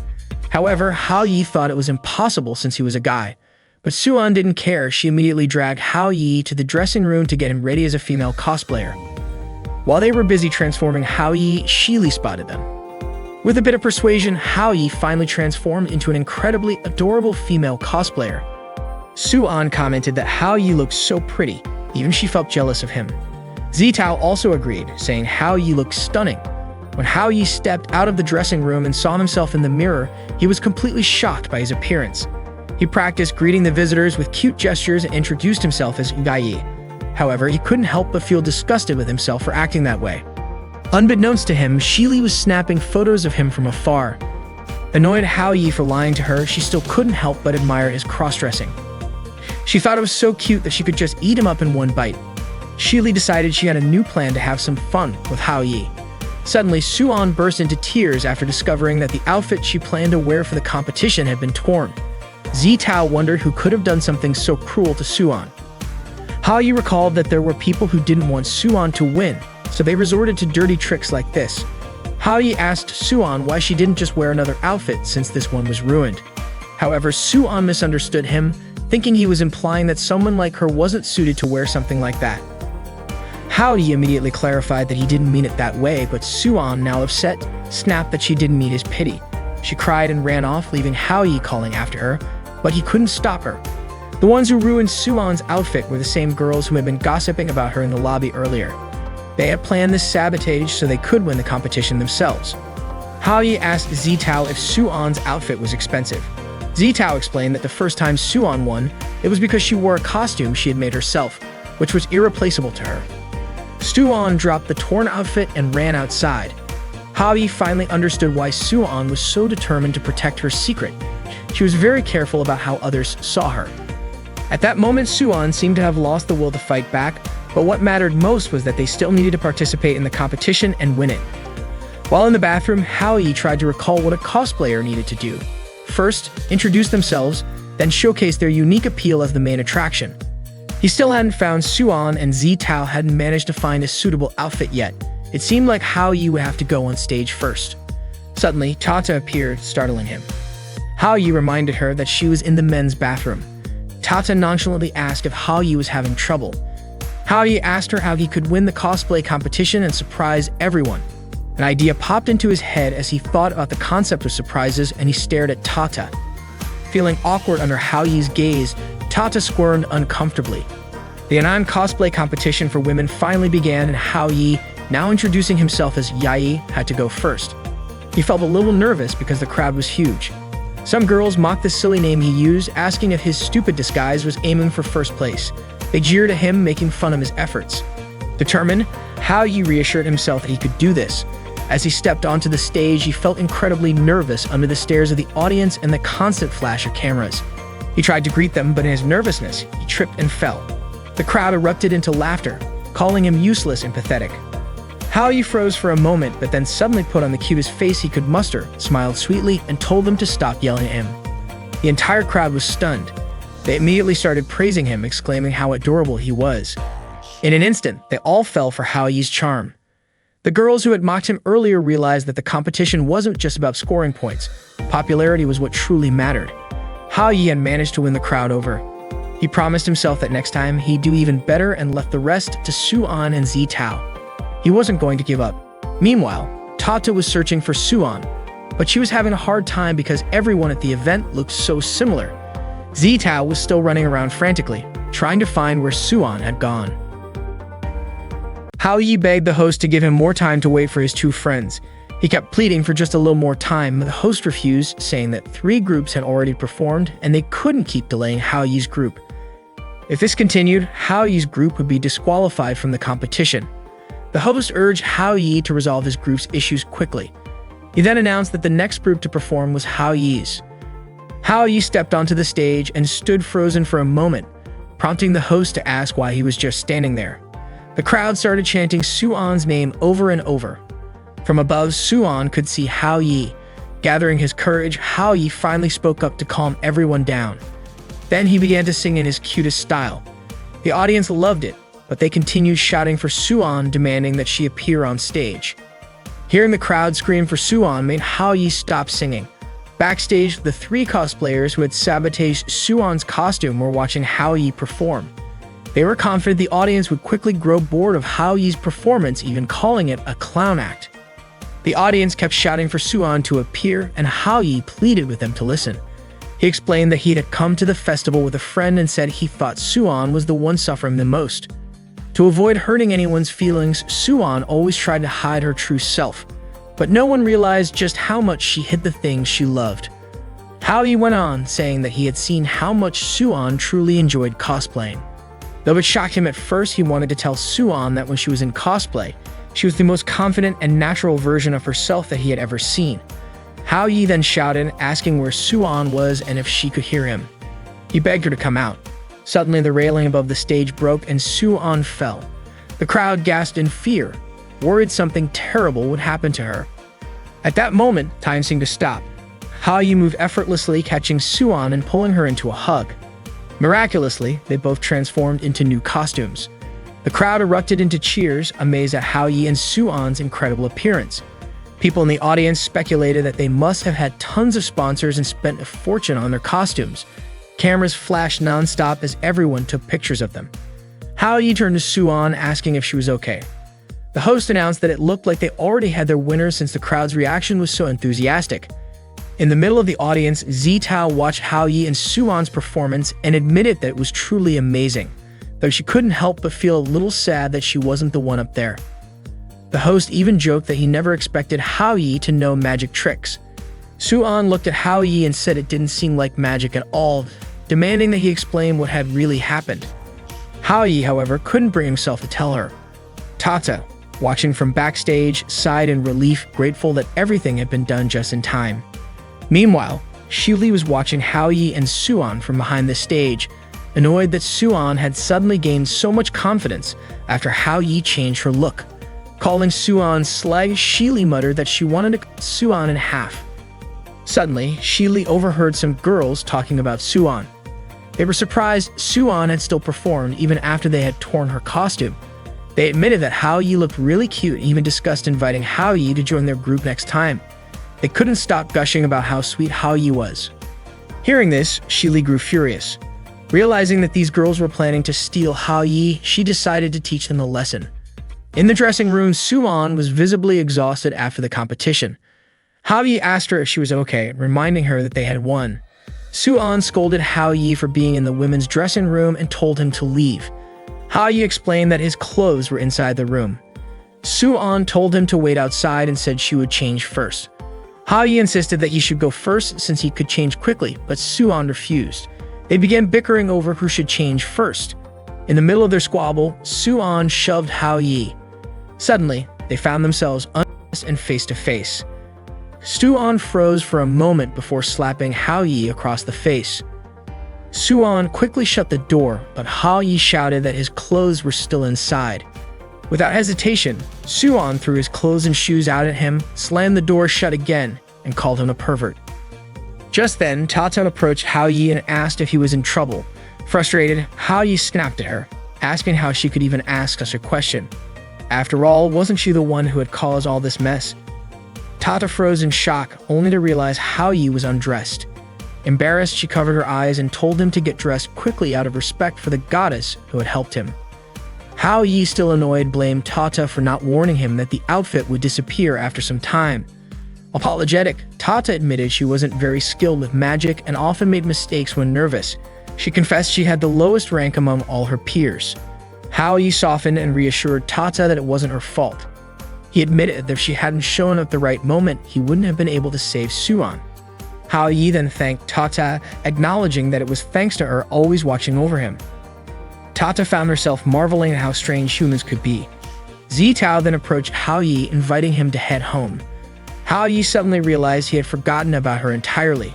Speaker 1: However, Hao Yi thought it was impossible since he was a guy. But Suan didn't care. She immediately dragged Hao Yi to the dressing room to get him ready as a female cosplayer. While they were busy transforming Hao Yi, Shili spotted them. With a bit of persuasion, Hao Yi finally transformed into an incredibly adorable female cosplayer. Suan commented that Hao Yi looked so pretty, even she felt jealous of him. Zitao also agreed, saying Hao Yi looked stunning. When Hao Yi stepped out of the dressing room and saw himself in the mirror, he was completely shocked by his appearance. He practiced greeting the visitors with cute gestures and introduced himself as Yi. However, he couldn't help but feel disgusted with himself for acting that way. Unbeknownst to him, Shili was snapping photos of him from afar. Annoyed at Hao Yi for lying to her, she still couldn't help but admire his cross-dressing. She thought it was so cute that she could just eat him up in one bite. Shili decided she had a new plan to have some fun with Hao Yi. Suddenly, Suan burst into tears after discovering that the outfit she planned to wear for the competition had been torn. Zitao wondered who could have done something so cruel to Suan. Hao Yi recalled that there were people who didn't want Suan to win, so they resorted to dirty tricks like this. Hao Yi asked Suan why she didn't just wear another outfit since this one was ruined. However, Suan misunderstood him, thinking he was implying that someone like her wasn't suited to wear something like that. Hao Yi immediately clarified that he didn't mean it that way, but Suan, now upset, snapped that she didn't need his pity. She cried and ran off, leaving Hao Yi calling after her, but he couldn't stop her. The ones who ruined Suwon's outfit were the same girls who had been gossiping about her in the lobby earlier. They had planned this sabotage so they could win the competition themselves. Haoyi asked Zitao if Suwon's outfit was expensive. Zitao explained that the first time Suwon won, it was because she wore a costume she had made herself, which was irreplaceable to her. Suwon dropped the torn outfit and ran outside. Haoyi finally understood why Suwon was so determined to protect her secret. She was very careful about how others saw her. At that moment, Suwon seemed to have lost the will to fight back, but what mattered most was that they still needed to participate in the competition and win it. While in the bathroom, Haoyi tried to recall what a cosplayer needed to do. First, introduce themselves, then showcase their unique appeal as the main attraction. He still hadn't found Suwon, and Zitao hadn't managed to find a suitable outfit yet. It seemed like Haoyi would have to go on stage first. Suddenly, Tata appeared, startling him. Haoyi reminded her that she was in the men's bathroom. Tata nonchalantly asked if Haoyi was having trouble. Haoyi asked her how he could win the cosplay competition and surprise everyone. An idea popped into his head as he thought about the concept of surprises, and he stared at Tata. Feeling awkward under Haoyi's gaze, Tata squirmed uncomfortably. The Anan cosplay competition for women finally began, and Haoyi, now introducing himself as Yai, had to go first. He felt a little nervous because the crowd was huge. Some girls mocked the silly name he used, asking if his stupid disguise was aiming for first place. They jeered at him, making fun of his efforts. Determined, Haoyi reassured himself that he could do this. As he stepped onto the stage, he felt incredibly nervous under the stares of the audience and the constant flash of cameras. He tried to greet them, but in his nervousness, he tripped and fell. The crowd erupted into laughter, calling him useless and pathetic. Haoyi froze for a moment, but then suddenly put on the cutest face he could muster, smiled sweetly, and told them to stop yelling at him. The entire crowd was stunned. They immediately started praising him, exclaiming how adorable he was. In an instant, they all fell for Haoyi's charm. The girls who had mocked him earlier realized that the competition wasn't just about scoring points. Popularity was what truly mattered. Haoyi had managed to win the crowd over. He promised himself that next time he'd do even better and left the rest to Suwon and Zitao. He wasn't going to give up. Meanwhile, Tata was searching for Suwon, but she was having a hard time because everyone at the event looked so similar. Zitao was still running around frantically, trying to find where Suwon had gone. Haoyi begged the host to give him more time to wait for his two friends. He kept pleading for just a little more time, but the host refused, saying that 3 groups had already performed and they couldn't keep delaying Haoyi's group. If this continued, Haoyi's group would be disqualified from the competition. The host urged Haoyi to resolve his group's issues quickly. He then announced that the next group to perform was Haoyi's. Haoyi stepped onto the stage and stood frozen for a moment, prompting the host to ask why he was just standing there. The crowd started chanting Suwon's name over and over. From above, Suwon could see Haoyi. Gathering his courage, Haoyi finally spoke up to calm everyone down. Then he began to sing in his cutest style. The audience loved it, but they continued shouting for Suwon, demanding that she appear on stage. Hearing the crowd scream for Suwon made Haoyi stop singing. Backstage, the 3 cosplayers who had sabotaged Suwon's costume were watching Haoyi perform. They were confident the audience would quickly grow bored of Haoyi's performance, even calling it a clown act. The audience kept shouting for Suwon to appear, and Haoyi pleaded with them to listen. He explained that he had come to the festival with a friend and said he thought Suwon was the one suffering the most. To avoid hurting anyone's feelings, Suwon always tried to hide her true self, but no one realized just how much she hid the things she loved. Haoyi went on, saying that he had seen how much Suwon truly enjoyed cosplaying. Though it shocked him at first, he wanted to tell Suwon that when she was in cosplay, she was the most confident and natural version of herself that he had ever seen. Haoyi then shouted, asking where Suwon was and if she could hear him. He begged her to come out. Suddenly, the railing above the stage broke and Suwon fell. The crowd gasped in fear, worried something terrible would happen to her. At that moment, time seemed to stop. Haoyi moved effortlessly, catching Suwon and pulling her into a hug. Miraculously, they both transformed into new costumes. The crowd erupted into cheers, amazed at Haoyi and Suwon's incredible appearance. People in the audience speculated that they must have had tons of sponsors and spent a fortune on their costumes. Cameras flashed non-stop as everyone took pictures of them. Haoyi turned to Suwon, asking if she was okay. The host announced that it looked like they already had their winner since the crowd's reaction was so enthusiastic. In the middle of the audience, Zitao watched Hao Yi and Suan's performance and admitted that it was truly amazing, though she couldn't help but feel a little sad that she wasn't the one up there. The host even joked that he never expected Hao Yi to know magic tricks. Suan looked at Hao Yi and said it didn't seem like magic at all, demanding that he explain what had really happened. Hao Yi, however, couldn't bring himself to tell her. Tata, watching from backstage, sighed in relief, grateful that everything had been done just in time. Meanwhile, Shili was watching Hao Yi and Suan from behind the stage, annoyed that Suan had suddenly gained so much confidence after Hao Yi changed her look. Calling Suan slag, Shili muttered that she wanted to cut Suan in half. Suddenly, Shili overheard some girls talking about Suan. They were surprised Suan had still performed even after they had torn her costume. They admitted that Hao Yi looked really cute and even discussed inviting Hao Yi to join their group next time. They couldn't stop gushing about how sweet Hao Yi was. Hearing this, Shili grew furious. Realizing that these girls were planning to steal Hao Yi, she decided to teach them a lesson. In the dressing room, Suan was visibly exhausted after the competition. Hao Yi asked her if she was okay, reminding her that they had won. Suan scolded Hao Yi for being in the women's dressing room and told him to leave. Hao Yi explained that his clothes were inside the room. Suan told him to wait outside and said she would change first. Hao Yi insisted that he should go first since he could change quickly, but Suan refused. They began bickering over who should change first. In the middle of their squabble, Suan shoved Hao Yi. Suddenly, they found themselves undressed and face to face. Suan froze for a moment before slapping Hao Yi across the face. Suan quickly shut the door, but Hao Yi shouted that his clothes were still inside. Without hesitation, Suan threw his clothes and shoes out at him, slammed the door shut again, and called him a pervert. Just then, Tata approached Hao Yi and asked if he was in trouble. Frustrated, Hao Yi snapped at her, asking how she could even ask such a question. After all, wasn't she the one who had caused all this mess? Tata froze in shock, only to realize Hao Yi was undressed. Embarrassed, she covered her eyes and told him to get dressed quickly out of respect for the goddess who had helped him. Hao Yi, still annoyed, blamed Tata for not warning him that the outfit would disappear after some time. Apologetic, Tata admitted she wasn't very skilled with magic and often made mistakes when nervous. She confessed she had the lowest rank among all her peers. Hao Yi softened and reassured Tata that it wasn't her fault. He admitted that if she hadn't shown up at the right moment, he wouldn't have been able to save Suan. Hao Yi then thanked Tata, acknowledging that it was thanks to her always watching over him. Tata found herself marveling at how strange humans could be. Zitao then approached Hao Yi, inviting him to head home. Hao Yi suddenly realized he had forgotten about her entirely.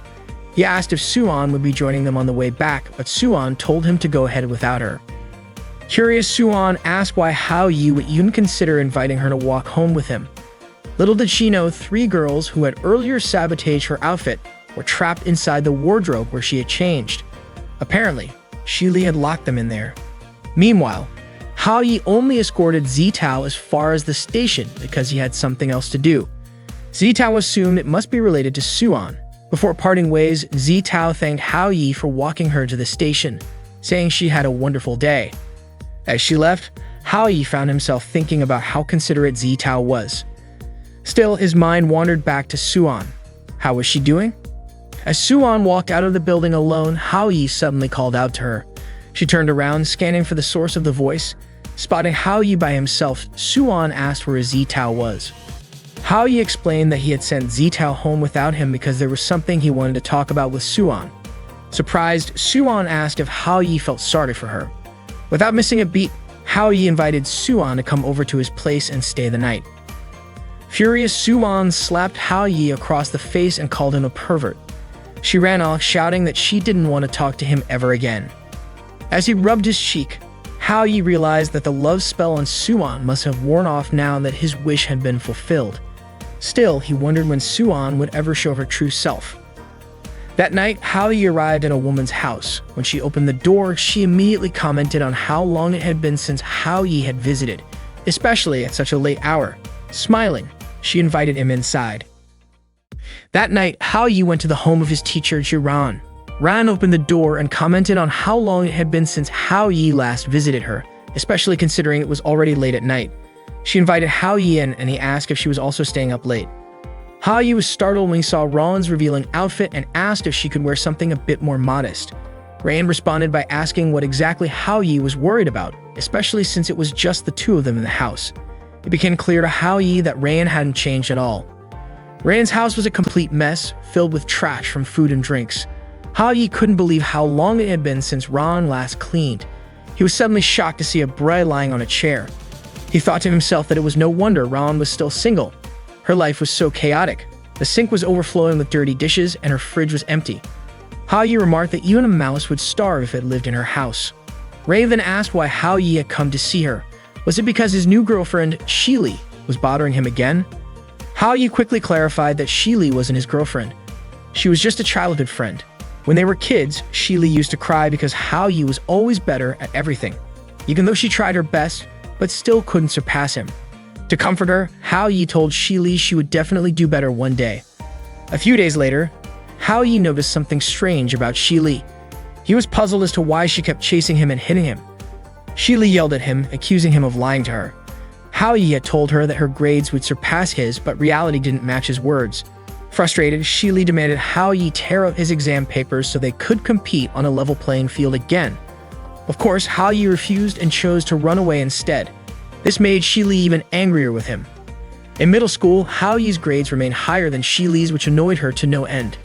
Speaker 1: He asked if Suan would be joining them on the way back, but Suan told him to go ahead without her. Curious, Suan asked why Hao Yi would even consider inviting her to walk home with him. Little did she know 3 girls who had earlier sabotaged her outfit were trapped inside the wardrobe where she had changed. Apparently, Shili had locked them in there. Meanwhile, Hao Yi only escorted Zitao as far as the station because he had something else to do. Zitao assumed it must be related to Suan. Before parting ways, Zitao thanked Hao Yi for walking her to the station, saying she had a wonderful day. As she left, Hao Yi found himself thinking about how considerate Zitao was. Still, his mind wandered back to Suan. How was she doing? As Suan walked out of the building alone, Hao Yi suddenly called out to her. She turned around, scanning for the source of the voice. Spotting Hao Yi by himself, Suan asked where Zitao was. Hao Yi explained that he had sent Zitao home without him because there was something he wanted to talk about with Suan. Surprised, Suan asked if Hao Yi felt sorry for her. Without missing a beat, Hao Yi invited Suan to come over to his place and stay the night. Furious, Suan slapped Hao Yi across the face and called him a pervert. She ran off, shouting that she didn't want to talk to him ever again. As he rubbed his cheek, Hao Yi realized that the love spell on Suan must have worn off now that his wish had been fulfilled. Still, he wondered when Suan would ever show her true self. That night, Hao Yi arrived at a woman's house. When she opened the door, she immediately commented on how long it had been since Hao Yi had visited, especially at such a late hour. Smiling, she invited him inside. That night, Hao Yi went to the home of his teacher, Jiran. Ran opened the door and commented on how long it had been since Hao Yi last visited her, especially considering it was already late at night. She invited Hao Yi in and he asked if she was also staying up late. Hao-yi was startled when he saw Ron's revealing outfit and asked if she could wear something a bit more modest. Ran responded by asking what exactly Hao-yi was worried about, especially since it was just the two of them in the house. It became clear to Hao-yi that Ran hadn't changed at all. Ran's house was a complete mess, filled with trash from food and drinks. Hao-yi couldn't believe how long it had been since Ron last cleaned. He was suddenly shocked to see a bride lying on a chair. He thought to himself that it was no wonder Ron was still single. Her life was so chaotic. The sink was overflowing with dirty dishes and her fridge was empty. Hao-yi remarked that even a mouse would starve if it lived in her house. Ray then asked why Hao-yi had come to see her. Was it because his new girlfriend, Shili, was bothering him again? Hao-yi quickly clarified that Shili wasn't his girlfriend. She was just a childhood friend. When they were kids, Shili used to cry because Hao-yi was always better at everything, even though she tried her best, but still couldn't surpass him. To comfort her, Hao-yi told Shili she would definitely do better one day. A few days later, Hao-yi noticed something strange about Shili. He was puzzled as to why she kept chasing him and hitting him. Shili yelled at him, accusing him of lying to her. Hao-yi had told her that her grades would surpass his, but reality didn't match his words. Frustrated, Shili demanded Hao-yi tear up his exam papers so they could compete on a level playing field again. Of course, Hao-yi refused and chose to run away instead. This made Shili even angrier with him. In middle school, Hao-yi's grades remained higher than Shili's, which annoyed her to no end.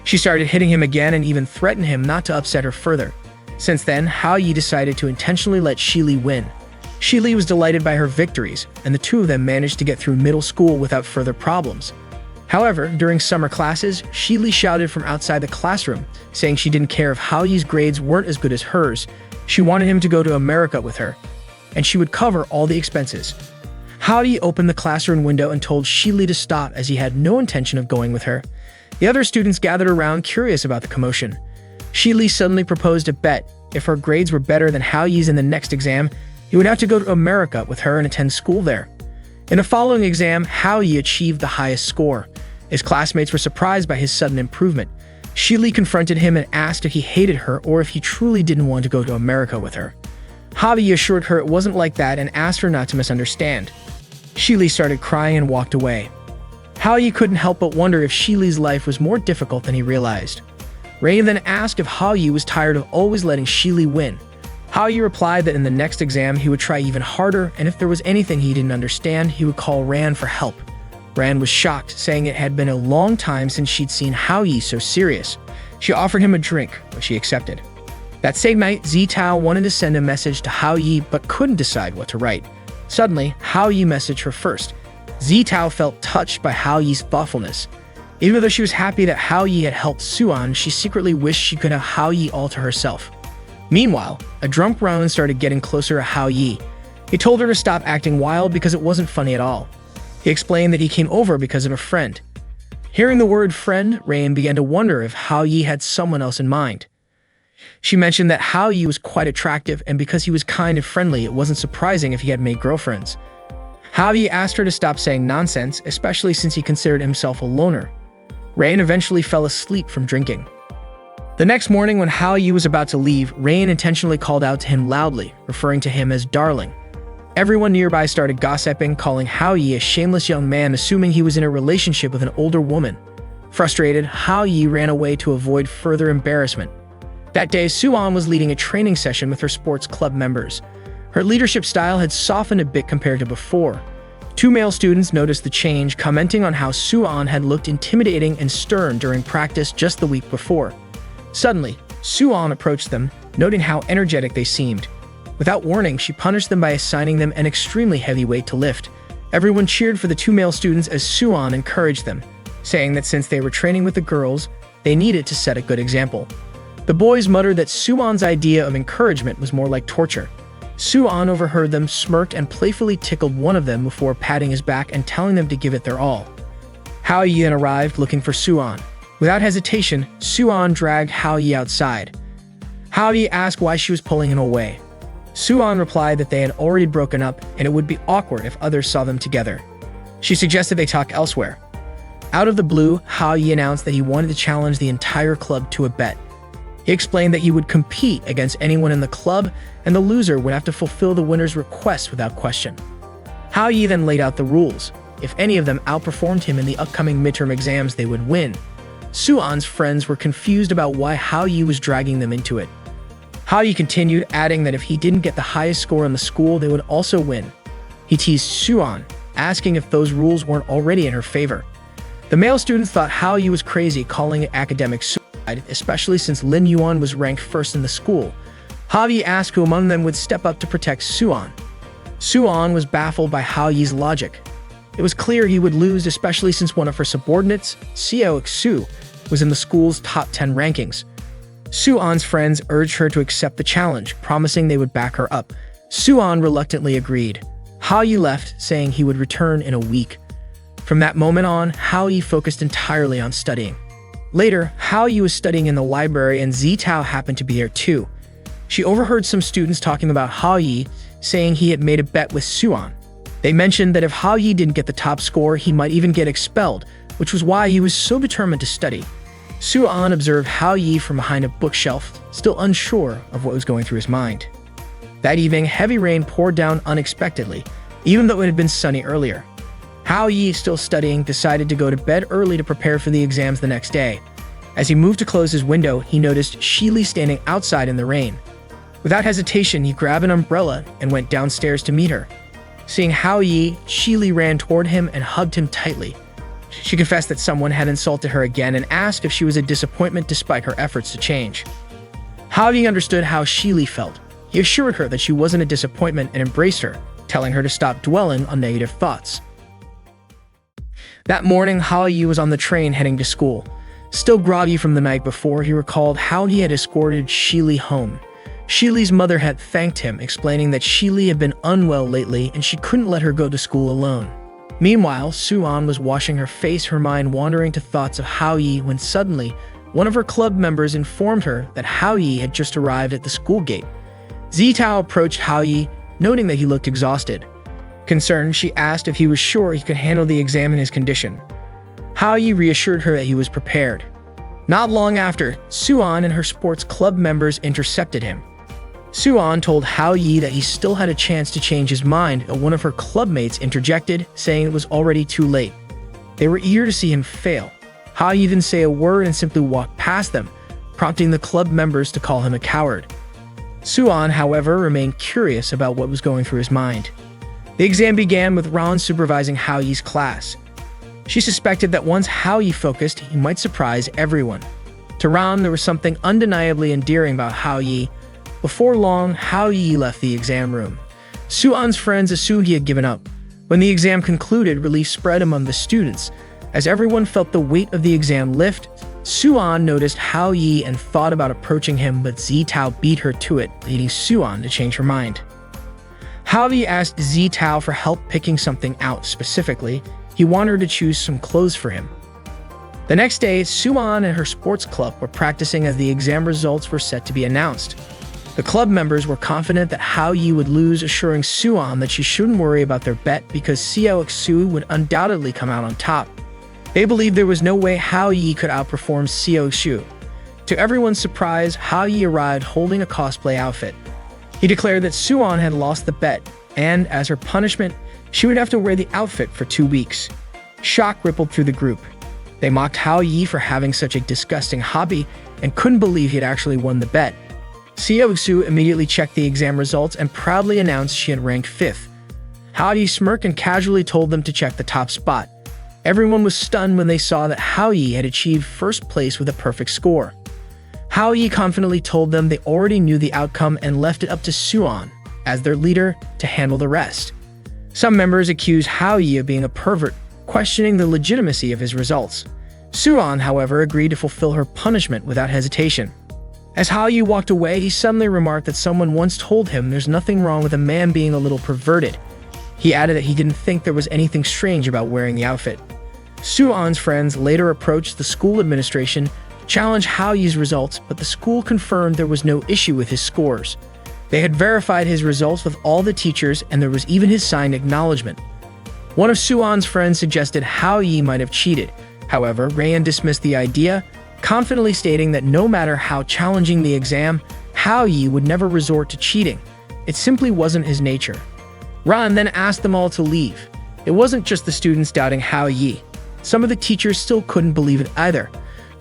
Speaker 1: She started hitting him again and even threatened him not to upset her further. Since then, Hao-yi decided to intentionally let Shili win. Shili was delighted by her victories, and the two of them managed to get through middle school without further problems. However, during summer classes, Shili shouted from outside the classroom, saying she didn't care if Hao-yi's grades weren't as good as hers. She wanted him to go to America with her, and she would cover all the expenses. Hao-yi opened the classroom window and told Shili to stop as he had no intention of going with her. The other students gathered around, curious about the commotion. Shili suddenly proposed a bet. If her grades were better than Hao-yi's in the next exam, he would have to go to America with her and attend school there. In the following exam, Hao-yi achieved the highest score. His classmates were surprised by his sudden improvement. Shili confronted him and asked if he hated her or if he truly didn't want to go to America with her. Hao-yi assured her it wasn't like that and asked her not to misunderstand. Shili started crying and walked away. Hao-yi couldn't help but wonder if Shili's life was more difficult than he realized. Ray then asked if Hao-yi was tired of always letting Shili win. Hao-yi replied that in the next exam he would try even harder, and if there was anything he didn't understand, he would call Ran for help. Ran was shocked, saying it had been a long time since she'd seen Hao-yi so serious. She offered him a drink, which he accepted. That same night, Zitao wanted to send a message to Hao-yi but couldn't decide what to write. Suddenly, Hao-yi messaged her first. Zitao felt touched by Hao-yi's thoughtfulness. Even though she was happy that Hao-yi had helped Suan, she secretly wished she could have Hao-yi all to herself. Meanwhile, a drunk Ron started getting closer to Hao-yi. He told her to stop acting wild because it wasn't funny at all. He explained that he came over because of a friend. Hearing the word friend, Rain began to wonder if Hao-yi had someone else in mind. She mentioned that Hao-yi was quite attractive, and because he was kind and friendly, it wasn't surprising if he had made girlfriends. Hao-yi asked her to stop saying nonsense, especially since he considered himself a loner. Rain eventually fell asleep from drinking. The next morning, when Hao-yi was about to leave, Rain intentionally called out to him loudly, referring to him as darling. Everyone nearby started gossiping, calling Hao-yi a shameless young man, assuming he was in a relationship with an older woman. Frustrated, Hao-yi ran away to avoid further embarrassment. That day, Suan was leading a training session with her sports club members. Her leadership style had softened a bit compared to before. Two male students noticed the change, commenting on how Suan had looked intimidating and stern during practice just the week before. Suddenly, Suan approached them, noting how energetic they seemed. Without warning, she punished them by assigning them an extremely heavy weight to lift. Everyone cheered for the two male students as Suan encouraged them, saying that since they were training with the girls, they needed to set a good example. The boys muttered that Suan's idea of encouragement was more like torture. Suan overheard them, smirked, and playfully tickled one of them before patting his back and telling them to give it their all. Hao-yi then arrived looking for Suan. Without hesitation, Suan dragged Hao-yi outside. Hao-yi asked why she was pulling him away. Suan replied that they had already broken up and it would be awkward if others saw them together. She suggested they talk elsewhere. Out of the blue, Hao-yi announced that he wanted to challenge the entire club to a bet. He explained that he would compete against anyone in the club, and the loser would have to fulfill the winner's request without question. Hao-yi then laid out the rules. if any of them outperformed him in the upcoming midterm exams, they would win. Suan's friends were confused about why Hao Yi was dragging them into it. Hao Yi continued, adding that if he didn't get the highest score in the school, they would also win. He teased Suan, asking if those rules weren't already in her favor. The male students thought Hao Yi was crazy, calling it academic suicide, especially since Lin Yuan was ranked first in the school. Hao Yi asked who among them would step up to protect Suan. Suan was baffled by Hao Yi's logic. It was clear he would lose, especially since one of her subordinates, Qiaokeli-ing, was in the school's top 10 rankings. Suan's friends urged her to accept the challenge, promising they would back her up. Suan reluctantly agreed. Hao Yi left, saying he would return in a week. From that moment on, Hao Yi focused entirely on studying. Later, Hao Yi was studying in the library and Zitao happened to be there too. She overheard some students talking about Hao Yi, saying he had made a bet with Suan. They mentioned that if Hao Yi didn't get the top score, he might even get expelled, which was why he was so determined to study. Suan observed Hao Yi from behind a bookshelf, still unsure of what was going through his mind. That evening, heavy rain poured down unexpectedly, even though it had been sunny earlier. Hao Yi, still studying, decided to go to bed early to prepare for the exams the next day. As he moved to close his window, he noticed Shili standing outside in the rain. Without hesitation, he grabbed an umbrella and went downstairs to meet her. Seeing Hao Yi, Shili ran toward him and hugged him tightly. She confessed that someone had insulted her again and asked if she was a disappointment despite her efforts to change. Hao Yi understood how Shili felt. He assured her that she wasn't a disappointment and embraced her, telling her to stop dwelling on negative thoughts. That morning, Hao Yi was on the train heading to school. Still groggy from the night before, he recalled how he had escorted Shili home. Shili's mother had thanked him, explaining that Shili had been unwell lately and she couldn't let her go to school alone. Meanwhile, Suan was washing her face, her mind wandering to thoughts of Hao Yi, when suddenly, one of her club members informed her that Hao Yi had just arrived at the school gate. Zitao approached Hao Yi, noting that he looked exhausted. Concerned, she asked if he was sure he could handle the exam in his condition. Hao Yi reassured her that he was prepared. Not long after, Suan and her sports club members intercepted him. Suan told Hao Yi that he still had a chance to change his mind, but one of her clubmates interjected, saying it was already too late. They were eager to see him fail. Hao Yi didn't say a word and simply walked past them, prompting the club members to call him a coward. Suan, however, remained curious about what was going through his mind. The exam began with Ran supervising Hao Yi's class. She suspected that once Hao Yi focused, he might surprise everyone. To Ran, there was something undeniably endearing about Hao Yi. Before long, Hao Yi left the exam room. Suan's friends assumed he had given up. When the exam concluded, relief spread among the students. As everyone felt the weight of the exam lift, Suan noticed Hao Yi and thought about approaching him, but Zitao beat her to it, leading Suan to change her mind. Hao Yi asked Zitao for help picking something out specifically. He wanted her to choose some clothes for him. The next day, Suan and her sports club were practicing as the exam results were set to be announced. The club members were confident that Hao Yi would lose, assuring Suan that she shouldn't worry about their bet because Qiaokeli-ing would undoubtedly come out on top. They believed there was no way Hao Yi could outperform Qiaokeli-ing. To everyone's surprise, Hao Yi arrived holding a cosplay outfit. He declared that Suan had lost the bet, and as her punishment, she would have to wear the outfit for 2 weeks. Shock rippled through the group. They mocked Hao Yi for having such a disgusting hobby and couldn't believe he had actually won the bet. Qiaokeli-ing immediately checked the exam results and proudly announced she had ranked 5th. Hao Yi smirked and casually told them to check the top spot. Everyone was stunned when they saw that Hao Yi had achieved first place with a perfect score. Hao Yi confidently told them they already knew the outcome and left it up to Suan, as their leader, to handle the rest. Some members accused Hao Yi of being a pervert, questioning the legitimacy of his results. Suan, however, agreed to fulfill her punishment without hesitation. As Hao Yi walked away, he suddenly remarked that someone once told him there's nothing wrong with a man being a little perverted. He added that he didn't think there was anything strange about wearing the outfit. Suan's friends later approached the school administration to challenge Hao Yi's results, but the school confirmed there was no issue with his scores. They had verified his results with all the teachers, and there was even his signed acknowledgement. One of Suan's friends suggested Hao Yi might have cheated. However, Rayan dismissed the idea, confidently stating that no matter how challenging the exam, Hao Yi would never resort to cheating. It simply wasn't his nature. Ran then asked them all to leave. It wasn't just the students doubting Hao Yi. Some of the teachers still couldn't believe it either.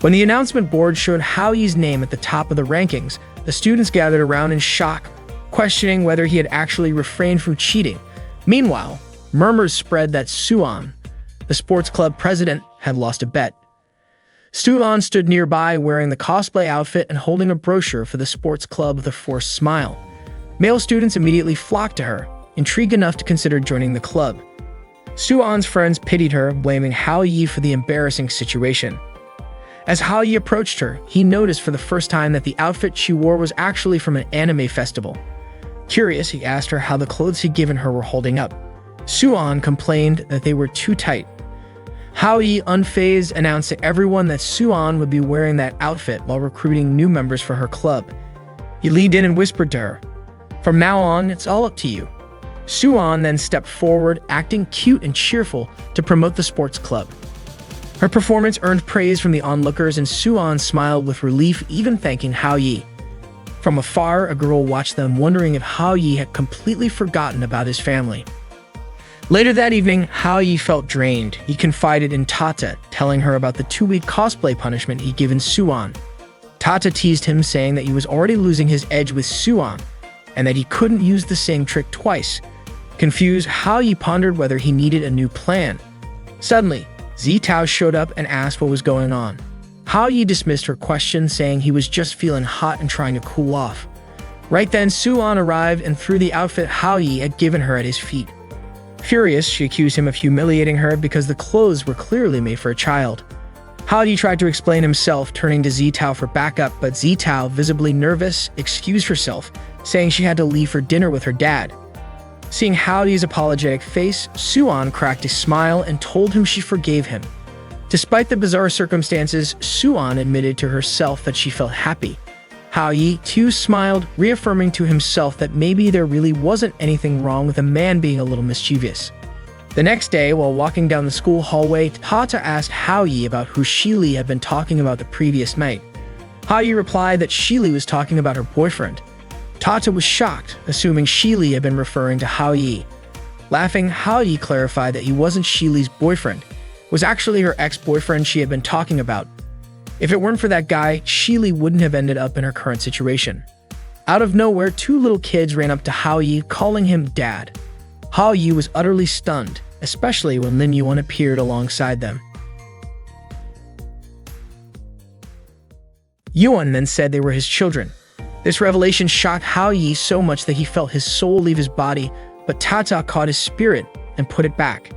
Speaker 1: When the announcement board showed Hao Yi's name at the top of the rankings, the students gathered around in shock, questioning whether he had actually refrained from cheating. Meanwhile, murmurs spread that Suan, the sports club president, had lost a bet. Suan stood nearby wearing the cosplay outfit and holding a brochure for the sports club with a forced smile. Male students immediately flocked to her, intrigued enough to consider joining the club. Suan's friends pitied her, blaming Hao Yi for the embarrassing situation. As Hao Yi approached her, he noticed for the first time that the outfit she wore was actually from an anime festival. Curious, he asked her how the clothes he'd given her were holding up. Suan complained that they were too tight. Hao Yi, unfazed, announced to everyone that Suan would be wearing that outfit while recruiting new members for her club. He leaned in and whispered to her, "From now on, it's all up to you." Suan then stepped forward, acting cute and cheerful to promote the sports club. Her performance earned praise from the onlookers, and Suan smiled with relief, even thanking Hao Yi. From afar, a girl watched them, wondering if Hao Yi had completely forgotten about his family. Later that evening, Hao Yi felt drained. He confided in Tata, telling her about the 2-week cosplay punishment he'd given Suan. Tata teased him, saying that he was already losing his edge with Suan, and that he couldn't use the same trick twice. Confused, Hao Yi pondered whether he needed a new plan. Suddenly, Zitao showed up and asked what was going on. Hao Yi dismissed her question, saying he was just feeling hot and trying to cool off. Right then, Suan arrived and threw the outfit Hao Yi had given her at his feet. Furious, she accused him of humiliating her because the clothes were clearly made for a child. Hao Yi tried to explain himself, turning to Zitao for backup, but Zitao, visibly nervous, excused herself, saying she had to leave for dinner with her dad. Seeing Hao Yi's apologetic face, Suan cracked a smile and told him she forgave him. Despite the bizarre circumstances, Suan admitted to herself that she felt happy. Hao Yi, too, smiled, reaffirming to himself that maybe there really wasn't anything wrong with a man being a little mischievous. The next day, while walking down the school hallway, Tata asked Hao Yi about who Shili had been talking about the previous night. Hao Yi replied that Shili was talking about her boyfriend. Tata was shocked, assuming Shili had been referring to Hao Yi. Laughing, Hao Yi clarified that he wasn't Shili's boyfriend. It was actually her ex-boyfriend she had been talking about. If it weren't for that guy, Shili wouldn't have ended up in her current situation. Out of nowhere, 2 little kids ran up to Hao Yi, calling him Dad. Hao Yi was utterly stunned, especially when Lin Yuan appeared alongside them. Yuan then said they were his children. This revelation shocked Hao Yi so much that he felt his soul leave his body, but Tata caught his spirit and put it back.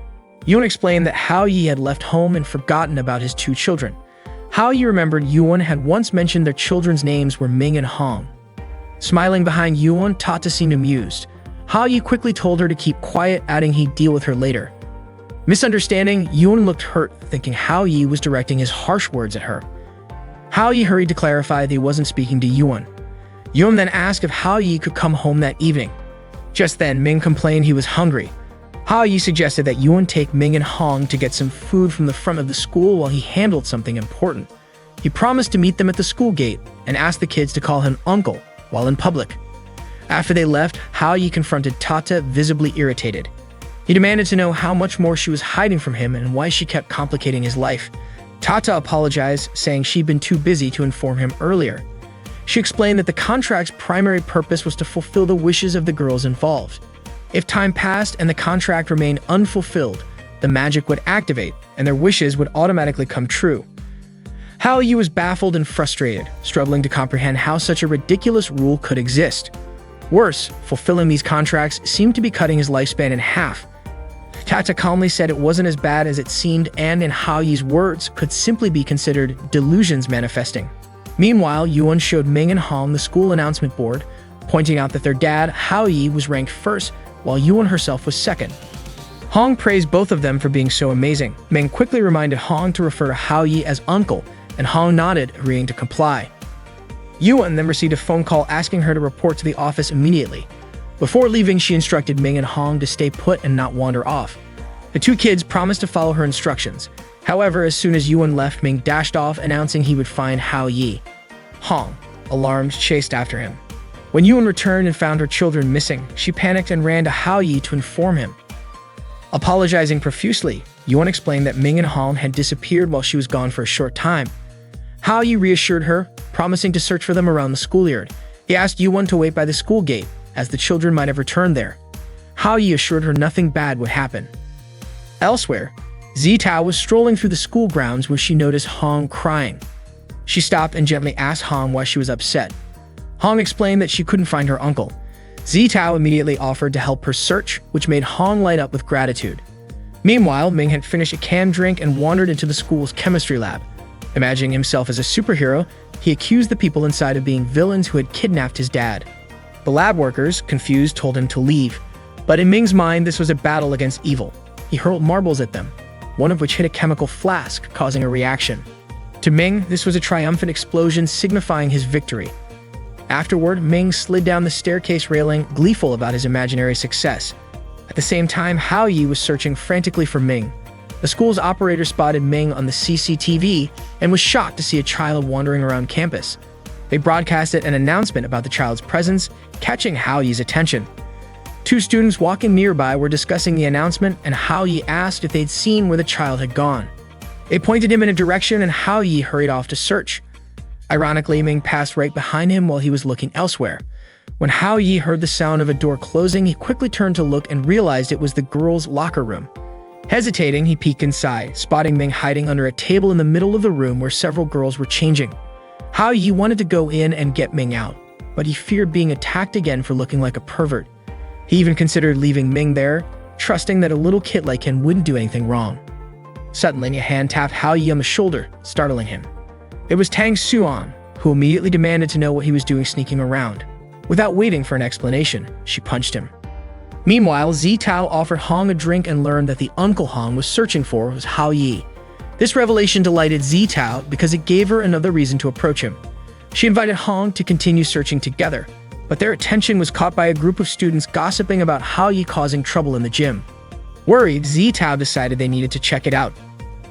Speaker 1: Yuan explained that Hao Yi had left home and forgotten about his 2 children. Hao Yi remembered Yuan had once mentioned their children's names were Ming and Hong. Smiling behind Yuan, Tata seemed amused. Hao Yi quickly told her to keep quiet, adding he'd deal with her later. Misunderstanding, Yuan looked hurt, thinking Hao Yi was directing his harsh words at her. Hao Yi hurried to clarify that he wasn't speaking to Yuan. Yuan then asked if Hao Yi could come home that evening. Just then, Ming complained he was hungry. Hao Yi suggested that Yuan take Ming and Hong to get some food from the front of the school while he handled something important. He promised to meet them at the school gate and asked the kids to call him uncle while in public. After they left, Hao Yi confronted Tata, visibly irritated. He demanded to know how much more she was hiding from him and why she kept complicating his life. Tata apologized, saying she'd been too busy to inform him earlier. She explained that the contract's primary purpose was to fulfill the wishes of the girls involved. If time passed and the contract remained unfulfilled, the magic would activate and their wishes would automatically come true. Hao Yi was baffled and frustrated, struggling to comprehend how such a ridiculous rule could exist. Worse, fulfilling these contracts seemed to be cutting his lifespan in half. Tata calmly said it wasn't as bad as it seemed, and in Hao Yi's words, could simply be considered delusions manifesting. Meanwhile, Yuan showed Ming and Hong the school announcement board, pointing out that their dad, Hao Yi, was ranked first, while Yuan herself was second. Hong praised both of them for being so amazing. Ming quickly reminded Hong to refer to Hao Yi as uncle, and Hong nodded, agreeing to comply. Yuan then received a phone call asking her to report to the office immediately. Before leaving, she instructed Ming and Hong to stay put and not wander off. The 2 kids promised to follow her instructions. However, as soon as Yuan left, Ming dashed off, announcing he would find Hao Yi. Hong, alarmed, chased after him. When Yuan returned and found her children missing, she panicked and ran to Hao Yi to inform him. Apologizing profusely, Yuan explained that Ming and Hong had disappeared while she was gone for a short time. Hao Yi reassured her, promising to search for them around the schoolyard. He asked Yuan to wait by the school gate, as the children might have returned there. Hao Yi assured her nothing bad would happen. Elsewhere, Zitao was strolling through the school grounds when she noticed Hong crying. She stopped and gently asked Hong why she was upset. Hong explained that she couldn't find her uncle. Zitao immediately offered to help her search, which made Hong light up with gratitude. Meanwhile, Ming had finished a canned drink and wandered into the school's chemistry lab. Imagining himself as a superhero, he accused the people inside of being villains who had kidnapped his dad. The lab workers, confused, told him to leave. But in Ming's mind, this was a battle against evil. He hurled marbles at them, one of which hit a chemical flask, causing a reaction. To Ming, this was a triumphant explosion signifying his victory. Afterward, Ming slid down the staircase railing, gleeful about his imaginary success. At the same time, Hao Yi was searching frantically for Ming. The school's operator spotted Ming on the CCTV and was shocked to see a child wandering around campus. They broadcasted an announcement about the child's presence, catching Hao Yi's attention. Two students walking nearby were discussing the announcement, and Hao Yi asked if they'd seen where the child had gone. They pointed him in a direction, and Hao Yi hurried off to search. Ironically, Ming passed right behind him while he was looking elsewhere. When Hao Yi heard the sound of a door closing, he quickly turned to look and realized it was the girls' locker room. Hesitating, he peeked inside, spotting Ming hiding under a table in the middle of the room where several girls were changing. Hao Yi wanted to go in and get Ming out, but he feared being attacked again for looking like a pervert. He even considered leaving Ming there, trusting that a little kid like him wouldn't do anything wrong. Suddenly, a hand tapped Hao Yi on the shoulder, startling him. It was Tang Xuan, who immediately demanded to know what he was doing sneaking around. Without waiting for an explanation, she punched him. Meanwhile, Zitao offered Hong a drink and learned that the uncle Hong was searching for was Hao Yi. This revelation delighted Zitao because it gave her another reason to approach him. She invited Hong to continue searching together, but their attention was caught by a group of students gossiping about Hao Yi causing trouble in the gym. Worried, Zitao decided they needed to check it out.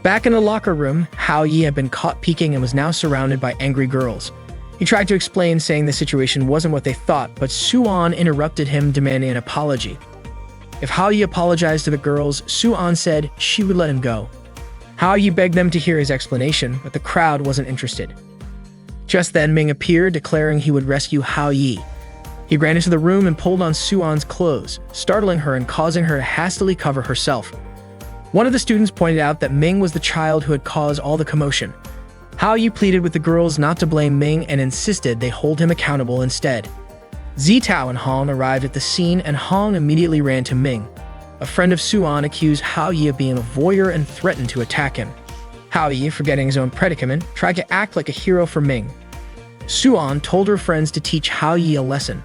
Speaker 1: Back in the locker room, Hao Yi had been caught peeking and was now surrounded by angry girls. He tried to explain, saying the situation wasn't what they thought, but Suan interrupted him, demanding an apology. If Hao Yi apologized to the girls, Suan said she would let him go. Hao Yi begged them to hear his explanation, but the crowd wasn't interested. Just then, Ming appeared, declaring he would rescue Hao Yi. He ran into the room and pulled on Suan's clothes, startling her and causing her to hastily cover herself. One of the students pointed out that Ming was the child who had caused all the commotion. Hao Yi pleaded with the girls not to blame Ming and insisted they hold him accountable instead. Zitao and Hong arrived at the scene, and Hong immediately ran to Ming. A friend of Suan accused Hao Yi of being a voyeur and threatened to attack him. Hao Yi, forgetting his own predicament, tried to act like a hero for Ming. Suan told her friends to teach Hao Yi a lesson.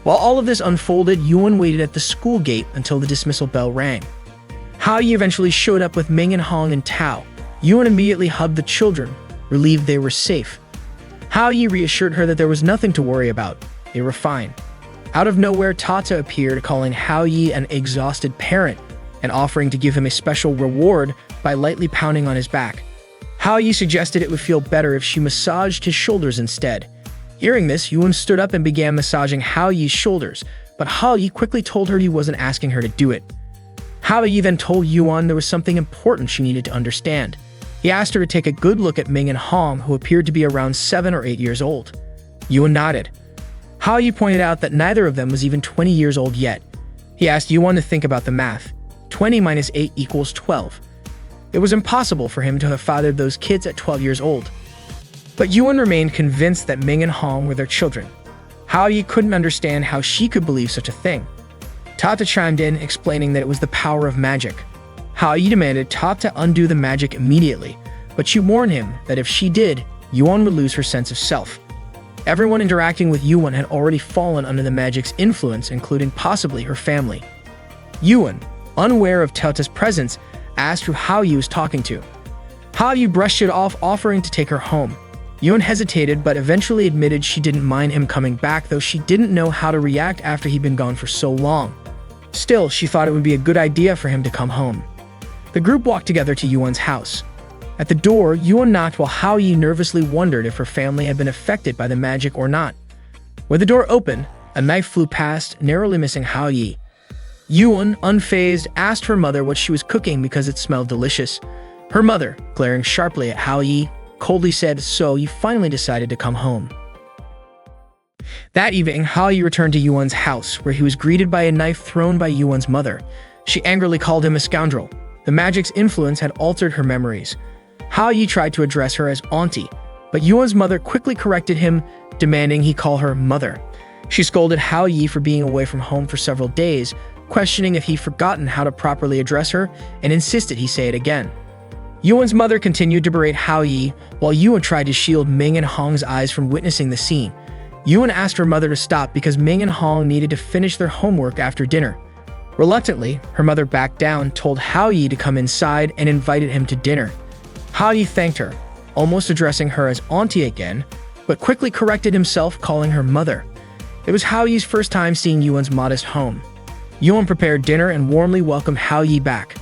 Speaker 1: While all of this unfolded, Yuan waited at the school gate until the dismissal bell rang. Hao Yi eventually showed up with Ming and Hong and Tao. Yuan immediately hugged the children, relieved they were safe. Hao Yi reassured her that there was nothing to worry about. They were fine. Out of nowhere, Tata appeared, calling Hao Yi an exhausted parent and offering to give him a special reward by lightly pounding on his back. Hao Yi suggested it would feel better if she massaged his shoulders instead. Hearing this, Yuan stood up and began massaging Hao Yi's shoulders, but Hao Yi quickly told her he wasn't asking her to do it. Hao Yi then told Yuan there was something important she needed to understand. He asked her to take a good look at Ming and Hong, who appeared to be around 7 or 8 years old. Yuan nodded. Hao Yi pointed out that neither of them was even 20 years old yet. He asked Yuan to think about the math. 20 minus 8 equals 12. It was impossible for him to have fathered those kids at 12 years old. But Yuan remained convinced that Ming and Hong were their children. Hao Yi couldn't understand how she could believe such a thing. Tata chimed in, explaining that it was the power of magic. Hao Yi demanded Tata undo the magic immediately, but she warned him that if she did, Yuan would lose her sense of self. Everyone interacting with Yuan had already fallen under the magic's influence, including possibly her family. Yuan, unaware of Tata's presence, asked who Hao Yi was talking to. Hao Yi brushed it off, offering to take her home. Yuan hesitated, but eventually admitted she didn't mind him coming back, though she didn't know how to react after he'd been gone for so long. Still, she thought it would be a good idea for him to come home. The group walked together to Yuan's house. At the door, Yuan knocked while Hao Yi nervously wondered if her family had been affected by the magic or not. When the door opened, a knife flew past, narrowly missing Hao Yi. Yuan, unfazed, asked her mother what she was cooking because it smelled delicious. Her mother, glaring sharply at Hao Yi, coldly said, "So you finally decided to come home." That evening, Hao Yi returned to Yuan's house, where he was greeted by a knife thrown by Yuan's mother. She angrily called him a scoundrel. The magic's influence had altered her memories. Hao Yi tried to address her as auntie, but Yuan's mother quickly corrected him, demanding he call her mother. She scolded Hao Yi for being away from home for several days, questioning if he'd forgotten how to properly address her, and insisted he say it again. Yuan's mother continued to berate Hao Yi, while Yuan tried to shield Ming and Hong's eyes from witnessing the scene. Yuan asked her mother to stop because Ming and Hong needed to finish their homework after dinner. Reluctantly, her mother backed down, told Hao Yi to come inside, and invited him to dinner. Hao Yi thanked her, almost addressing her as auntie again, but quickly corrected himself, calling her mother. It was Hao Yi's first time seeing Yuan's modest home. Yuan prepared dinner and warmly welcomed Hao Yi back.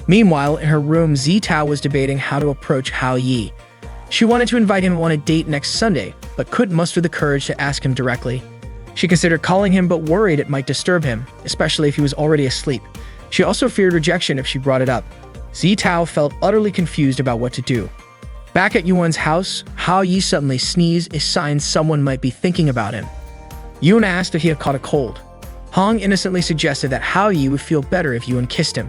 Speaker 1: Meanwhile, in her room, Zitao was debating how to approach Hao Yi. She wanted to invite him on a date next Sunday, but couldn't muster the courage to ask him directly. She considered calling him, but worried it might disturb him, especially if he was already asleep. She also feared rejection if she brought it up. Zitao felt utterly confused about what to do. Back at Yuan's house, Hao Yi suddenly sneezed, a sign someone might be thinking about him. Yuan asked if he had caught a cold. Hong innocently suggested that Hao Yi would feel better if Yuan kissed him.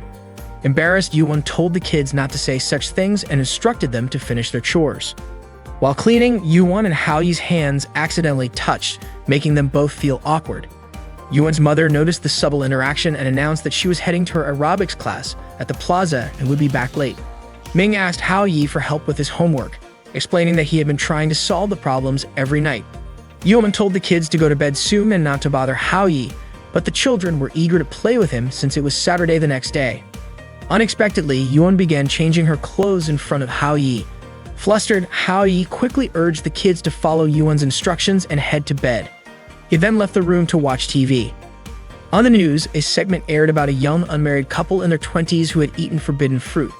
Speaker 1: Embarrassed, Yuan told the kids not to say such things and instructed them to finish their chores. While cleaning, Yuan and Hao Yi's hands accidentally touched, making them both feel awkward. Yuan's mother noticed the subtle interaction and announced that she was heading to her aerobics class at the plaza and would be back late. Ming asked Hao Yi for help with his homework, explaining that he had been trying to solve the problems every night. Yuan told the kids to go to bed soon and not to bother Hao Yi, but the children were eager to play with him since it was Saturday the next day. Unexpectedly, Yuan began changing her clothes in front of Hao Yi. Flustered, Hao Yi quickly urged the kids to follow Yuan's instructions and head to bed. He then left the room to watch TV. On the news, a segment aired about a young unmarried couple in their 20s who had eaten forbidden fruit.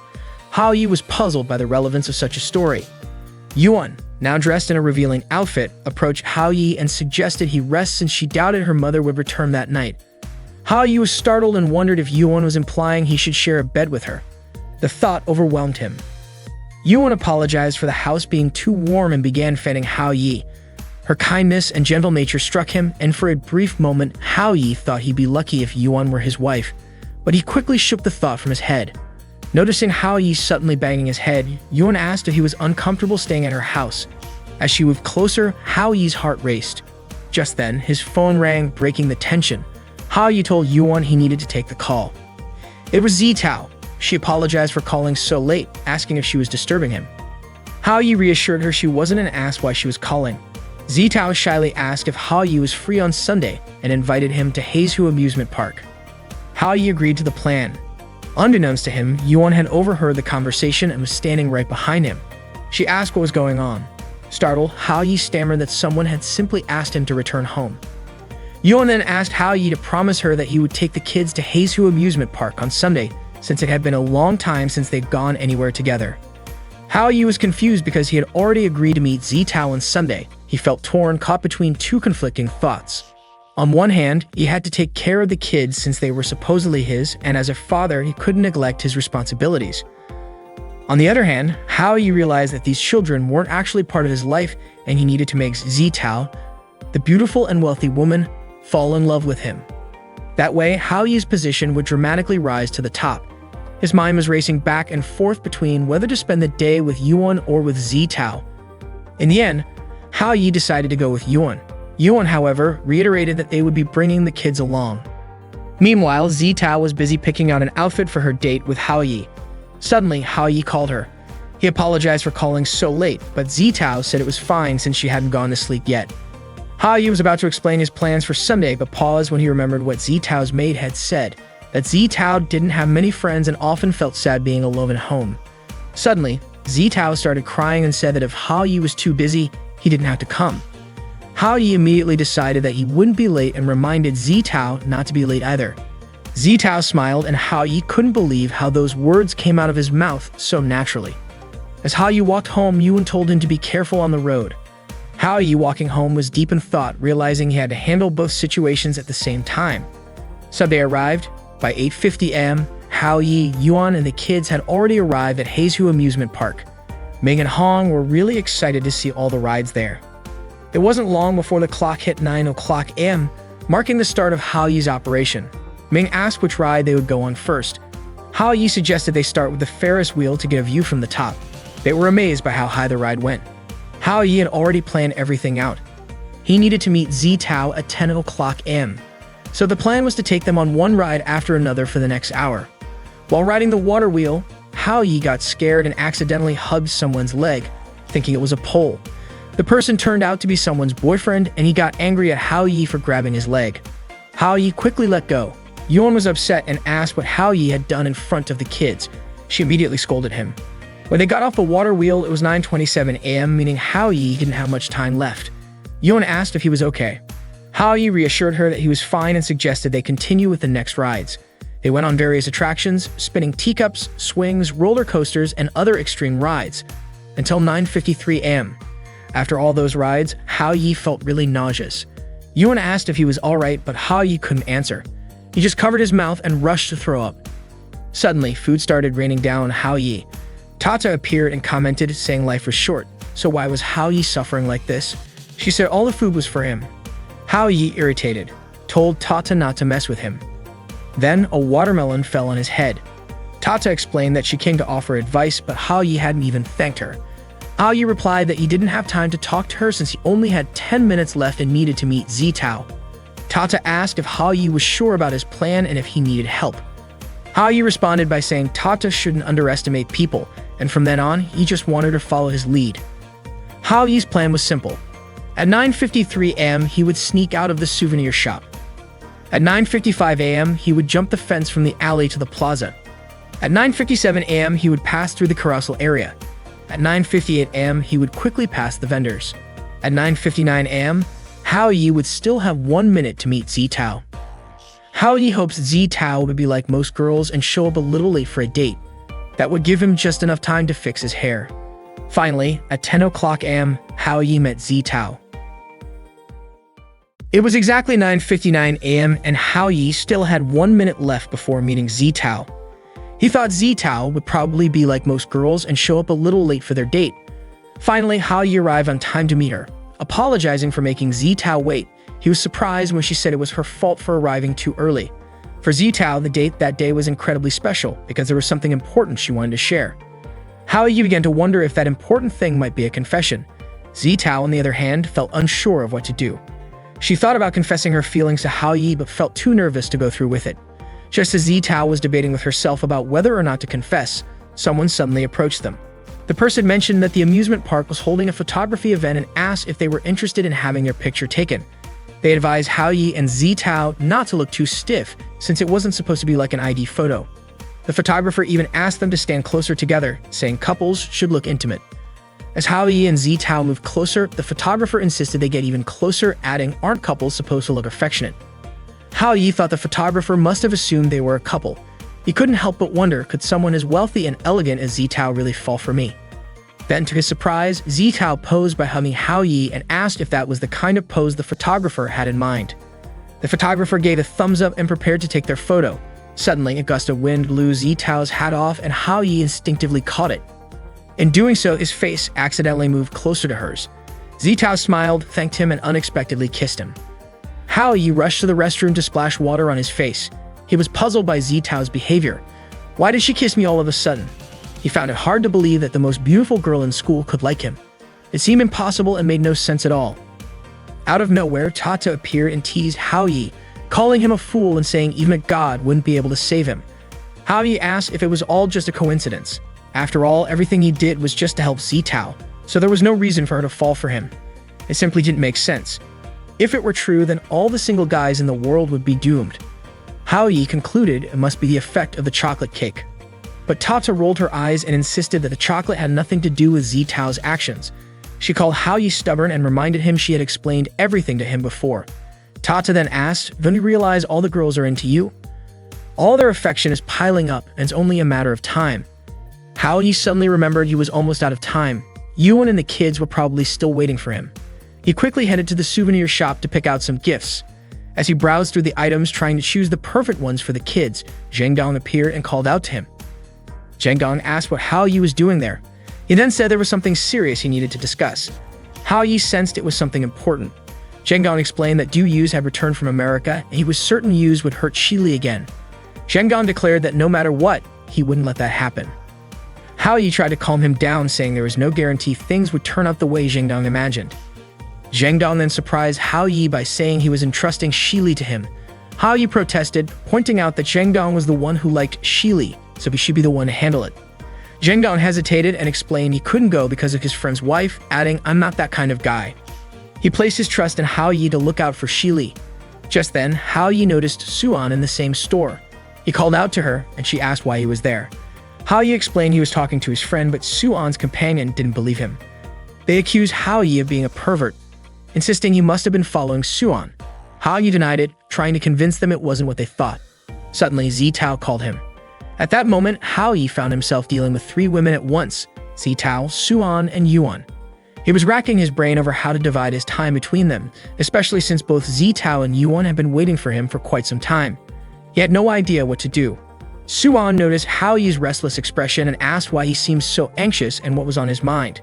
Speaker 1: Hao Yi was puzzled by the relevance of such a story. Yuan, now dressed in a revealing outfit, approached Hao Yi and suggested he rest since she doubted her mother would return that night. Hao Yi was startled and wondered if Yuan was implying he should share a bed with her. The thought overwhelmed him. Yuan apologized for the house being too warm and began fanning Hao Yi. Her kindness and gentle nature struck him, and for a brief moment, Hao Yi thought he'd be lucky if Yuan were his wife, but he quickly shook the thought from his head. Noticing Hao Yi suddenly banging his head, Yuan asked if he was uncomfortable staying at her house. As she moved closer, Hao Yi's heart raced. Just then, his phone rang, breaking the tension. Hao Yi told Yuan he needed to take the call. It was Zitao. She apologized for calling so late, asking if she was disturbing him. Hao Yi reassured her she wasn't and asked why she was calling. Zitao shyly asked if Hao Yi was free on Sunday and invited him to Heizu Amusement Park. Hao Yi agreed to the plan. Unbeknownst to him, Yuan had overheard the conversation and was standing right behind him. She asked what was going on. Startled, Hao Yi stammered that someone had simply asked him to return home. Yuan then asked Hao Yi to promise her that he would take the kids to Heizu Amusement Park on Sunday, since it had been a long time since they'd gone anywhere together. Hao Yi was confused because he had already agreed to meet Zitao on Sunday. He felt torn, caught between two conflicting thoughts. On one hand, he had to take care of the kids since they were supposedly his, and as a father, he couldn't neglect his responsibilities. On the other hand, Hao Yi realized that these children weren't actually part of his life, and he needed to make Zitao, the beautiful and wealthy woman, fall in love with him. That way, Hao Yi's position would dramatically rise to the top. His mind was racing back and forth between whether to spend the day with Yuan or with Zitao. In the end, Hao Yi decided to go with Yuan. Yuan, however, reiterated that they would be bringing the kids along. Meanwhile, Zitao was busy picking out an outfit for her date with Hao Yi. Suddenly, Hao Yi called her. He apologized for calling so late, but Zitao said it was fine since she hadn't gone to sleep yet. Hao Yi was about to explain his plans for Sunday, but paused when he remembered what Zitao's maid had said, that Zitao didn't have many friends and often felt sad being alone at home. Suddenly, Zitao started crying and said that if Hao Yi was too busy, he didn't have to come. Hao Yi immediately decided that he wouldn't be late and reminded Zitao not to be late either. Zitao smiled, and Hao Yi couldn't believe how those words came out of his mouth so naturally. As Hao Yi walked home, Yuan told him to be careful on the road. Hao Yi, walking home, was deep in thought, realizing he had to handle both situations at the same time. Sunday arrived. By 8:50 a.m., Hao Yi, Yuan, and the kids had already arrived at Haeju Amusement Park. Ming and Hong were really excited to see all the rides there. It wasn't long before the clock hit 9 o'clock a.m., marking the start of Hao Yi's operation. Ming asked which ride they would go on first. Hao Yi suggested they start with the Ferris wheel to get a view from the top. They were amazed by how high the ride went. Hao Yi had already planned everything out. He needed to meet Zitao at 10 o'clock a.m. So the plan was to take them on one ride after another for the next hour. While riding the water wheel, Hao Yi got scared and accidentally hugged someone's leg, thinking it was a pole. The person turned out to be someone's boyfriend, and he got angry at Hao Yi for grabbing his leg. Hao Yi quickly let go. Yuan was upset and asked what Hao Yi had done in front of the kids. She immediately scolded him. When they got off the water wheel, it was 9:27 a.m., meaning Hao Yi didn't have much time left. Yuan asked if he was okay. Hao Yi reassured her that he was fine and suggested they continue with the next rides. They went on various attractions, spinning teacups, swings, roller coasters, and other extreme rides, until 9:53 a.m. After all those rides, Hao Yi felt really nauseous. Yuan asked if he was alright, but Hao Yi couldn't answer. He just covered his mouth and rushed to throw up. Suddenly, food started raining down on Hao Yi. Tata appeared and commented, saying life was short, so why was Hao Yi suffering like this? She said all the food was for him. Hao Yi, irritated, told Tata not to mess with him. Then, a watermelon fell on his head. Tata explained that she came to offer advice, but Hao Yi hadn't even thanked her. Hao Yi replied that he didn't have time to talk to her since he only had 10 minutes left and needed to meet Zitao. Tata asked if Hao Yi was sure about his plan and if he needed help. Hao Yi responded by saying Tata shouldn't underestimate people, and from then on, he just wanted to follow his lead. Hao Yi's plan was simple. At 9:53 a.m., he would sneak out of the souvenir shop. At 9:55 a.m., he would jump the fence from the alley to the plaza. At 9:57 a.m., he would pass through the carousel area. At 9:58 a.m., he would quickly pass the vendors. At 9:59 a.m., Hao Yi would still have 1 minute to meet Zitao. Hao Yi hopes Zitao would be like most girls and show up a little late for a date. That would give him just enough time to fix his hair. Finally, at 10 o'clock a.m., Hao Yi met Zitao. It was exactly 9:59 a.m. and Hao Yi still had 1 minute left before meeting Zitao. He thought Zitao would probably be like most girls and show up a little late for their date. Finally, Hao Yi arrived on time to meet her. Apologizing for making Zitao wait, he was surprised when she said it was her fault for arriving too early. For Zitao, the date that day was incredibly special because there was something important she wanted to share. Hao Yi began to wonder if that important thing might be a confession. Zitao, on the other hand, felt unsure of what to do. She thought about confessing her feelings to Hao Yi but felt too nervous to go through with it. Just as Zitao was debating with herself about whether or not to confess, someone suddenly approached them. The person mentioned that the amusement park was holding a photography event and asked if they were interested in having their picture taken. They advised Hao Yi and Zitao not to look too stiff, since it wasn't supposed to be like an ID photo. The photographer even asked them to stand closer together, saying couples should look intimate. As Hao Yi and Zitao moved closer, the photographer insisted they get even closer, adding, "Aren't couples supposed to look affectionate?" Hao Yi thought the photographer must have assumed they were a couple. He couldn't help but wonder, could someone as wealthy and elegant as Zitao really fall for me? Then, to his surprise, Zitao posed by hugging Hao Yi and asked if that was the kind of pose the photographer had in mind. The photographer gave a thumbs up and prepared to take their photo. Suddenly, a gust of wind blew Zitao's hat off and Hao Yi instinctively caught it. In doing so, his face accidentally moved closer to hers. Zitao smiled, thanked him, and unexpectedly kissed him. Hao Yi rushed to the restroom to splash water on his face. He was puzzled by Zitao's behavior. Why did she kiss me all of a sudden? He found it hard to believe that the most beautiful girl in school could like him. It seemed impossible and made no sense at all. Out of nowhere, Tata appeared and teased Hao Yi, calling him a fool and saying even a god wouldn't be able to save him. Hao Yi asked if it was all just a coincidence. After all, everything he did was just to help Zitao, so there was no reason for her to fall for him. It simply didn't make sense. If it were true, then all the single guys in the world would be doomed. Hao Yi concluded it must be the effect of the chocolate cake. But Tata rolled her eyes and insisted that the chocolate had nothing to do with Zitao's actions. She called Hao Yi stubborn and reminded him she had explained everything to him before. Tata then asked, "Don't you realize all the girls are into you? All their affection is piling up and it's only a matter of time." Hao Yi suddenly remembered he was almost out of time. Yuan and the kids were probably still waiting for him. He quickly headed to the souvenir shop to pick out some gifts. As he browsed through the items trying to choose the perfect ones for the kids, Zhang Dong appeared and called out to him. Zhang Dong asked what Hao Yi was doing there. He then said there was something serious he needed to discuss. Hao Yi sensed it was something important. Zhang Dong explained that Du Yus had returned from America and he was certain Yus would hurt Shili again. Zhang Dong declared that no matter what, he wouldn't let that happen. Hao Yi tried to calm him down, saying there was no guarantee things would turn out the way Zhang Dong imagined. Zhang Dong then surprised Hao Yi by saying he was entrusting Shili to him. Hao Yi protested, pointing out that Zhang Dong was the one who liked Shili, so he should be the one to handle it. Zhang Dong hesitated and explained he couldn't go because of his friend's wife, adding, "I'm not that kind of guy." He placed his trust in Hao Yi to look out for Shili. Just then, Hao Yi noticed Suan in the same store. He called out to her, and she asked why he was there. Hao Yi explained he was talking to his friend, but Suan's companion didn't believe him. They accused Hao Yi of being a pervert, insisting he must have been following Suan. Hao Yi denied it, trying to convince them it wasn't what they thought. Suddenly, Zitao called him. At that moment, Hao Yi found himself dealing with 3 women at once: Zitao, Suan, and Yuan. He was racking his brain over how to divide his time between them, especially since both Zitao and Yuan had been waiting for him for quite some time. He had no idea what to do. Suan noticed Hao Yi's restless expression and asked why he seemed so anxious and what was on his mind.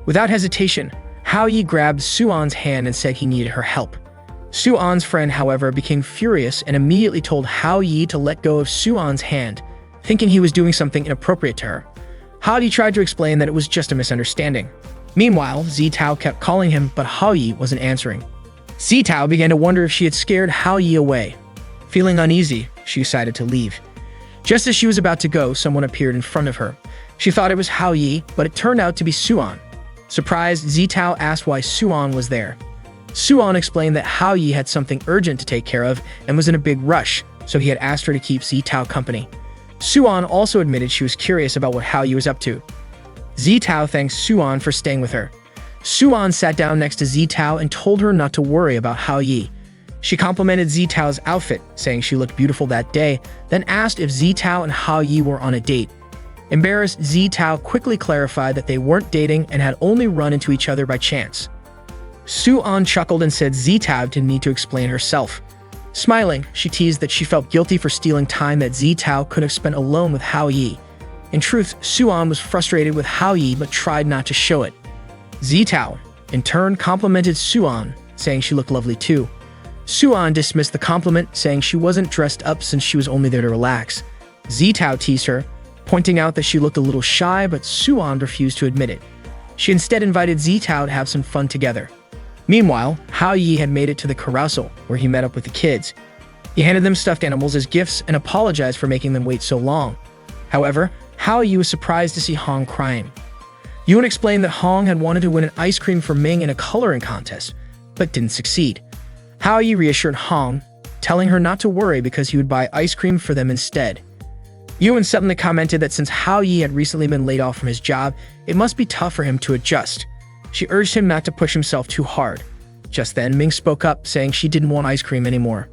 Speaker 1: Without hesitation, Hao Yi grabbed Suan's hand and said he needed her help. Suan's friend, however, became furious and immediately told Hao Yi to let go of Suan's hand, thinking he was doing something inappropriate to her. Hao Yi tried to explain that it was just a misunderstanding. Meanwhile, Zitao kept calling him, but Hao Yi wasn't answering. Zitao began to wonder if she had scared Hao Yi away. Feeling uneasy, she decided to leave. Just as she was about to go, someone appeared in front of her. She thought it was Hao Yi, but it turned out to be Suan. Surprised, Zitao asked why Suan was there. Suan explained that Hao Yi had something urgent to take care of and was in a big rush, so he had asked her to keep Zitao company. Suan also admitted she was curious about what Hao Yi was up to. Zitao thanked Suan for staying with her. Suan sat down next to Zitao and told her not to worry about Hao Yi. She complimented Zitao's outfit, saying she looked beautiful that day, then asked if Zitao and Hao Yi were on a date. Embarrassed, Zitao quickly clarified that they weren't dating and had only run into each other by chance. Suan chuckled and said Zitao didn't need to explain herself. Smiling, she teased that she felt guilty for stealing time that Zitao could have spent alone with Hao Yi. In truth, Suan was frustrated with Hao Yi but tried not to show it. Zitao, in turn, complimented Suan, saying she looked lovely too. Suan dismissed the compliment, saying she wasn't dressed up since she was only there to relax. Zitao teased her, pointing out that she looked a little shy, but Suan refused to admit it. She instead invited Zitao to have some fun together. Meanwhile, Hao Yi had made it to the carousel, where he met up with the kids. He handed them stuffed animals as gifts and apologized for making them wait so long. However, Hao Yi was surprised to see Hong crying. Yuan explained that Hong had wanted to win an ice cream for Ming in a coloring contest, but didn't succeed. Hao Yi reassured Hong, telling her not to worry because he would buy ice cream for them instead. Yuan suddenly commented that since Hao Yi had recently been laid off from his job, it must be tough for him to adjust. She urged him not to push himself too hard. Just then, Ming spoke up, saying she didn't want ice cream anymore.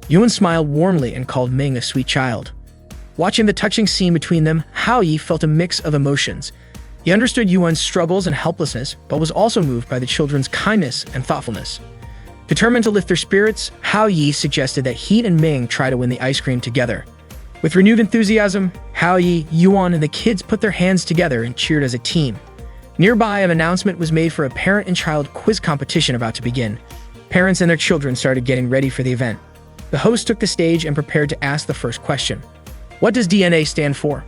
Speaker 1: Yuan smiled warmly and called Ming a sweet child. Watching the touching scene between them, Hao Yi felt a mix of emotions. He understood Yuan's struggles and helplessness, but was also moved by the children's kindness and thoughtfulness. Determined to lift their spirits, Hao Yi suggested that he and Ming try to win the ice cream together. With renewed enthusiasm, Hao Yi, Yuan, and the kids put their hands together and cheered as a team. Nearby, an announcement was made for a parent and child quiz competition about to begin. Parents and their children started getting ready for the event. The host took the stage and prepared to ask the first question. What does DNA stand for?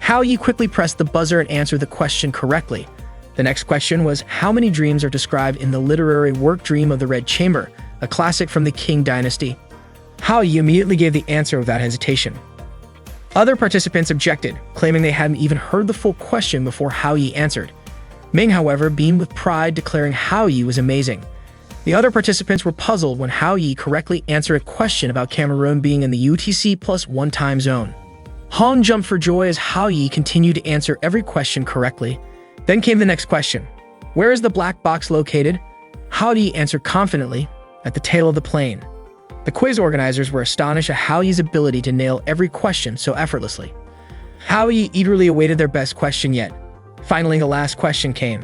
Speaker 1: Hao Yi quickly pressed the buzzer and answered the question correctly. The next question was, how many dreams are described in the literary work Dream of the Red Chamber, a classic from the Qing dynasty? Hao Yi immediately gave the answer without hesitation. Other participants objected, claiming they hadn't even heard the full question before Hao Yi answered. Ming, however, beamed with pride, declaring Hao Yi was amazing. The other participants were puzzled when Hao Yi correctly answered a question about Cameroon being in the UTC+1 time zone. Han jumped for joy as Hao Yi continued to answer every question correctly. Then came the next question. Where is the black box located? Hao Yi answered confidently, at the tail of the plane. The quiz organizers were astonished at Hao Yi's ability to nail every question so effortlessly. Hao Yi eagerly awaited their best question yet. Finally, the last question came.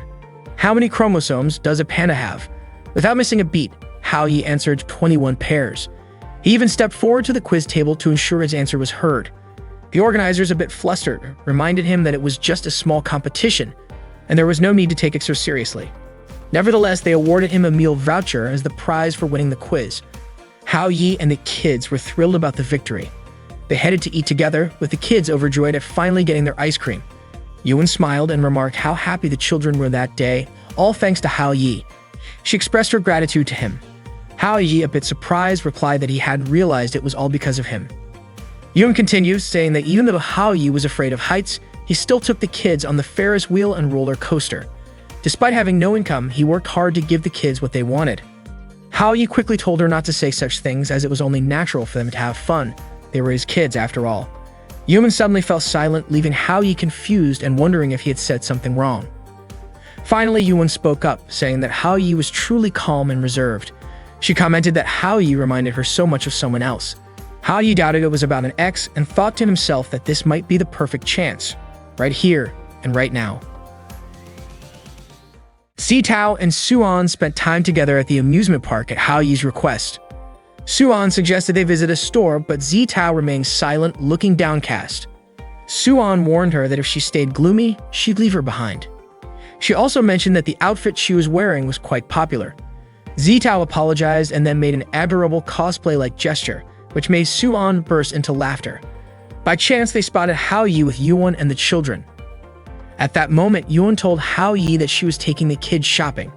Speaker 1: How many chromosomes does a panda have? Without missing a beat, Hao Yi answered 21 pairs. He even stepped forward to the quiz table to ensure his answer was heard. The organizers, a bit flustered, reminded him that it was just a small competition, and there was no need to take it so seriously. Nevertheless, they awarded him a meal voucher as the prize for winning the quiz. Hao Yi and the kids were thrilled about the victory. They headed to eat together, with the kids overjoyed at finally getting their ice cream. Yuan smiled and remarked how happy the children were that day, all thanks to Hao Yi. She expressed her gratitude to him. Hao Yi, a bit surprised, replied that he hadn't realized it was all because of him. Yuan continues, saying that even though Hao Yi was afraid of heights, he still took the kids on the Ferris wheel and roller coaster. Despite having no income, he worked hard to give the kids what they wanted. Hao Yi quickly told her not to say such things, as it was only natural for them to have fun. They were his kids after all. Yuan suddenly fell silent, leaving Hao Yi confused and wondering if he had said something wrong. Finally, Yuan spoke up, saying that Hao Yi was truly calm and reserved. She commented that Hao Yi reminded her so much of someone else. Hao Yi doubted it was about an ex and thought to himself that this might be the perfect chance, right here and right now. Zitao and Suan spent time together at the amusement park at Hao Yi's request. Suan suggested they visit a store, but Zitao remained silent, looking downcast. Suan warned her that if she stayed gloomy, she'd leave her behind. She also mentioned that the outfit she was wearing was quite popular. Zitao apologized and then made an adorable cosplay-like gesture, which made Suan burst into laughter. By chance, they spotted Hao Yi with Yuan and the children. At that moment, Yuan told Hao Yi that she was taking the kids shopping.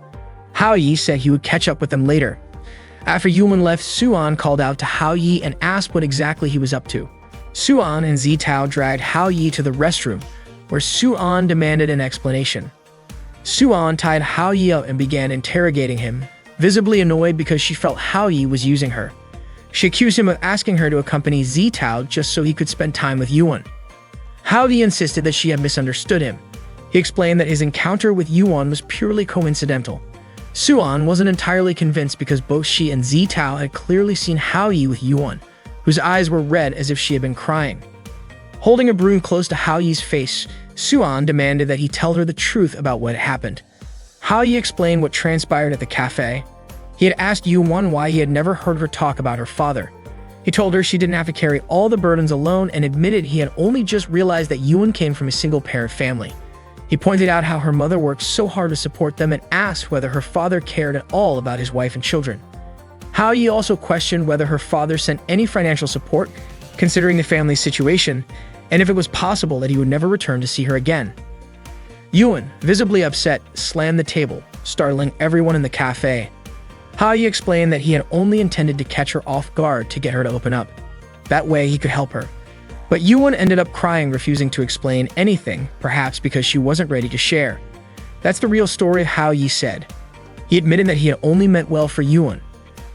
Speaker 1: Hao Yi said he would catch up with them later. After Yuan left, Suan called out to Hao Yi and asked what exactly he was up to. Suan and Zitao dragged Hao Yi to the restroom, where Suan demanded an explanation. Suan tied Hao Yi up and began interrogating him, visibly annoyed because she felt Hao Yi was using her. She accused him of asking her to accompany Zitao just so he could spend time with Yuan. Hao Yi insisted that she had misunderstood him. He explained that his encounter with Yuan was purely coincidental. Suan wasn't entirely convinced because both she and Zitao had clearly seen Hao Yi with Yuan, whose eyes were red as if she had been crying. Holding a broom close to Hao Yi's face, Suan demanded that he tell her the truth about what had happened. Hao Yi explained what transpired at the cafe. He had asked Yuan why he had never heard her talk about her father. He told her she didn't have to carry all the burdens alone and admitted he had only just realized that Yuan came from a single-parent family. He pointed out how her mother worked so hard to support them and asked whether her father cared at all about his wife and children. Hao Yi also questioned whether her father sent any financial support, considering the family's situation, and if it was possible that he would never return to see her again. Yuan, visibly upset, slammed the table, startling everyone in the cafe. Hao Yi explained that he had only intended to catch her off guard to get her to open up. That way he could help her. But Yuan ended up crying, refusing to explain anything, perhaps because she wasn't ready to share. That's the real story, Hao Yi said. He admitted that he had only meant well for Yuan.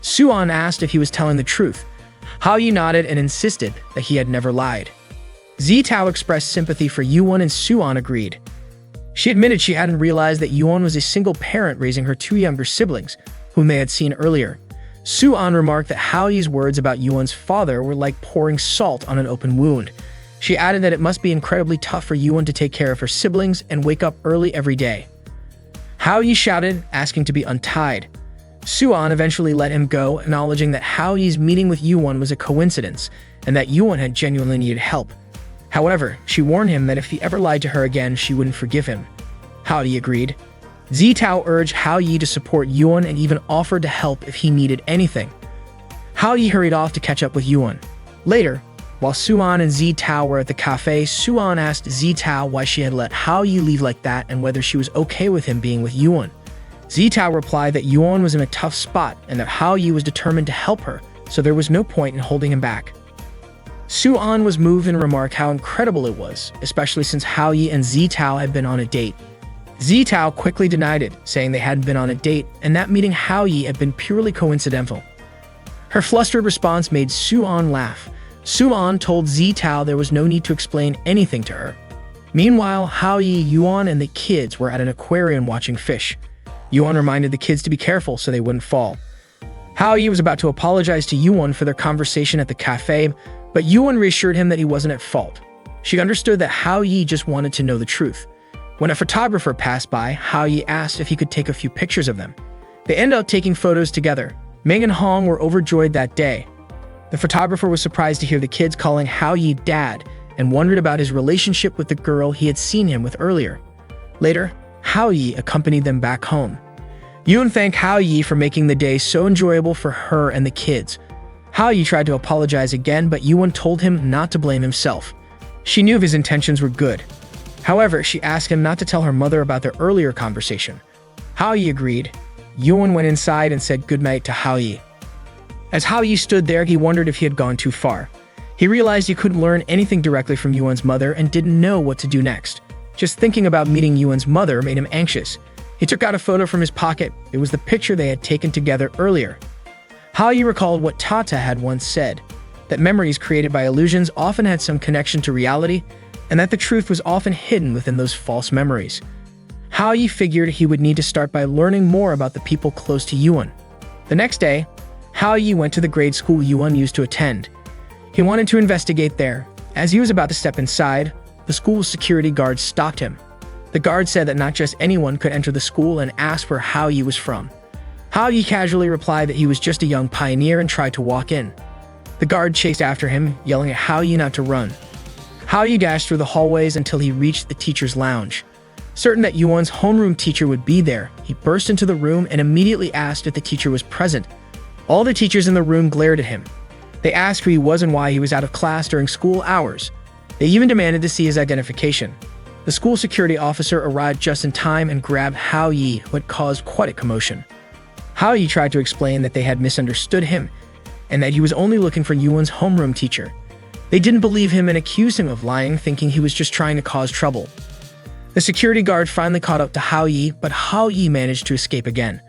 Speaker 1: Suan asked if he was telling the truth. Hao Yi nodded and insisted that he had never lied. Zitao expressed sympathy for Yuan and Suan agreed. She admitted she hadn't realized that Yuan was a single parent raising her two younger siblings, whom they had seen earlier. Suan remarked that Hao Yi's words about Yuan's father were like pouring salt on an open wound. She added that it must be incredibly tough for Yuan to take care of her siblings and wake up early every day. Hao Yi shouted, asking to be untied. Suan eventually let him go, acknowledging that Hao Yi's meeting with Yuan was a coincidence and that Yuan had genuinely needed help. However, she warned him that if he ever lied to her again, she wouldn't forgive him. Hao Yi agreed. Zitao urged Hao Yi to support Yuan and even offered to help if he needed anything. Hao Yi hurried off to catch up with Yuan. Later, while Suan and Zitao were at the cafe, Suan asked Zitao why she had let Hao Yi leave like that and whether she was okay with him being with Yuan. Zitao replied that Yuan was in a tough spot and that Hao Yi was determined to help her, so there was no point in holding him back. Suan was moved and remarked how incredible it was, especially since Hao Yi and Zitao had been on a date. Zitao quickly denied it, saying they hadn't been on a date and that meeting Hao Yi had been purely coincidental. Her flustered response made Suan laugh. Suan told Zitao there was no need to explain anything to her. Meanwhile, Hao Yi, Yuan, and the kids were at an aquarium watching fish. Yuan reminded the kids to be careful so they wouldn't fall. Hao Yi was about to apologize to Yuan for their conversation at the cafe, but Yuan reassured him that he wasn't at fault. She understood that Hao Yi just wanted to know the truth. When a photographer passed by, Hao Yi asked if he could take a few pictures of them. They ended up taking photos together. Ming and Hong were overjoyed that day. The photographer was surprised to hear the kids calling Hao Yi dad and wondered about his relationship with the girl he had seen him with earlier. Later, Hao Yi accompanied them back home. Yun thanked Hao Yi for making the day so enjoyable for her and the kids. Hao Yi tried to apologize again, but Yuan told him not to blame himself. She knew his intentions were good. However, she asked him not to tell her mother about their earlier conversation. Hao Yi agreed. Yuan went inside and said goodnight to Hao Yi. As Hao Yi stood there, he wondered if he had gone too far. He realized he couldn't learn anything directly from Yuan's mother and didn't know what to do next. Just thinking about meeting Yuan's mother made him anxious. He took out a photo from his pocket. It was the picture they had taken together earlier. Hao Yi recalled what Tata had once said, that memories created by illusions often had some connection to reality, and that the truth was often hidden within those false memories. Hao Yi figured he would need to start by learning more about the people close to Yuan. The next day, Hao Yi went to the grade school Yuan used to attend. He wanted to investigate there. As he was about to step inside, the school's security guard stopped him. The guard said that not just anyone could enter the school and asked where Hao Yi was from. Hao Yi casually replied that he was just a young pioneer and tried to walk in. The guard chased after him, yelling at Hao Yi not to run. Hao Yi dashed through the hallways until he reached the teacher's lounge. Certain that Yuan's homeroom teacher would be there, he burst into the room and immediately asked if the teacher was present. All the teachers in the room glared at him. They asked who he was and why he was out of class during school hours. They even demanded to see his identification. The school security officer arrived just in time and grabbed Hao Yi, who had caused quite a commotion. Hao Yi tried to explain that they had misunderstood him and that he was only looking for Yuan's homeroom teacher. They didn't believe him and accused him of lying, thinking he was just trying to cause trouble. The security guard finally caught up to Hao Yi, but Hao Yi managed to escape again.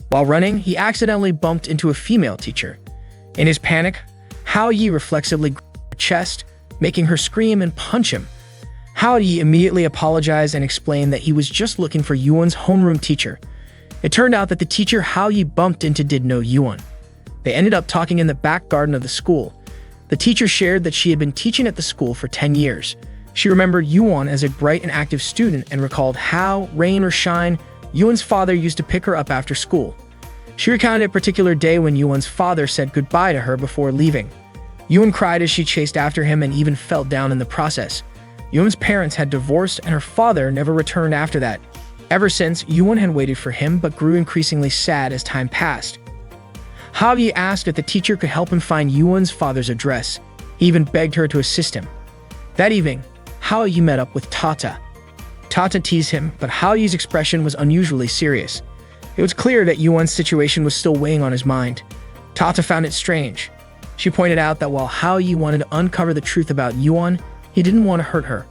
Speaker 1: While running, he accidentally bumped into a female teacher. In his panic, Hao Yi reflexively grabbed her chest, making her scream and punch him. Hao Yi immediately apologized and explained that he was just looking for Yuan's homeroom teacher. It turned out that the teacher Hao Yi bumped into did know Yuan. They ended up talking in the back garden of the school. The teacher shared that she had been teaching at the school for 10 years. She remembered Yuan as a bright and active student and recalled how, rain or shine, Yuan's father used to pick her up after school. She recounted a particular day when Yuan's father said goodbye to her before leaving. Yuan cried as she chased after him and even fell down in the process. Yuan's parents had divorced and her father never returned after that. Ever since, Yuan had waited for him but grew increasingly sad as time passed. Hao Yi asked if the teacher could help him find Yuan's father's address. He even begged her to assist him. That evening, Hao Yi met up with Tata. Tata teased him, but Hao Yi's expression was unusually serious. It was clear that Yuan's situation was still weighing on his mind. Tata found it strange. She pointed out that while Hao Yi wanted to uncover the truth about Yuan, he didn't want to hurt her.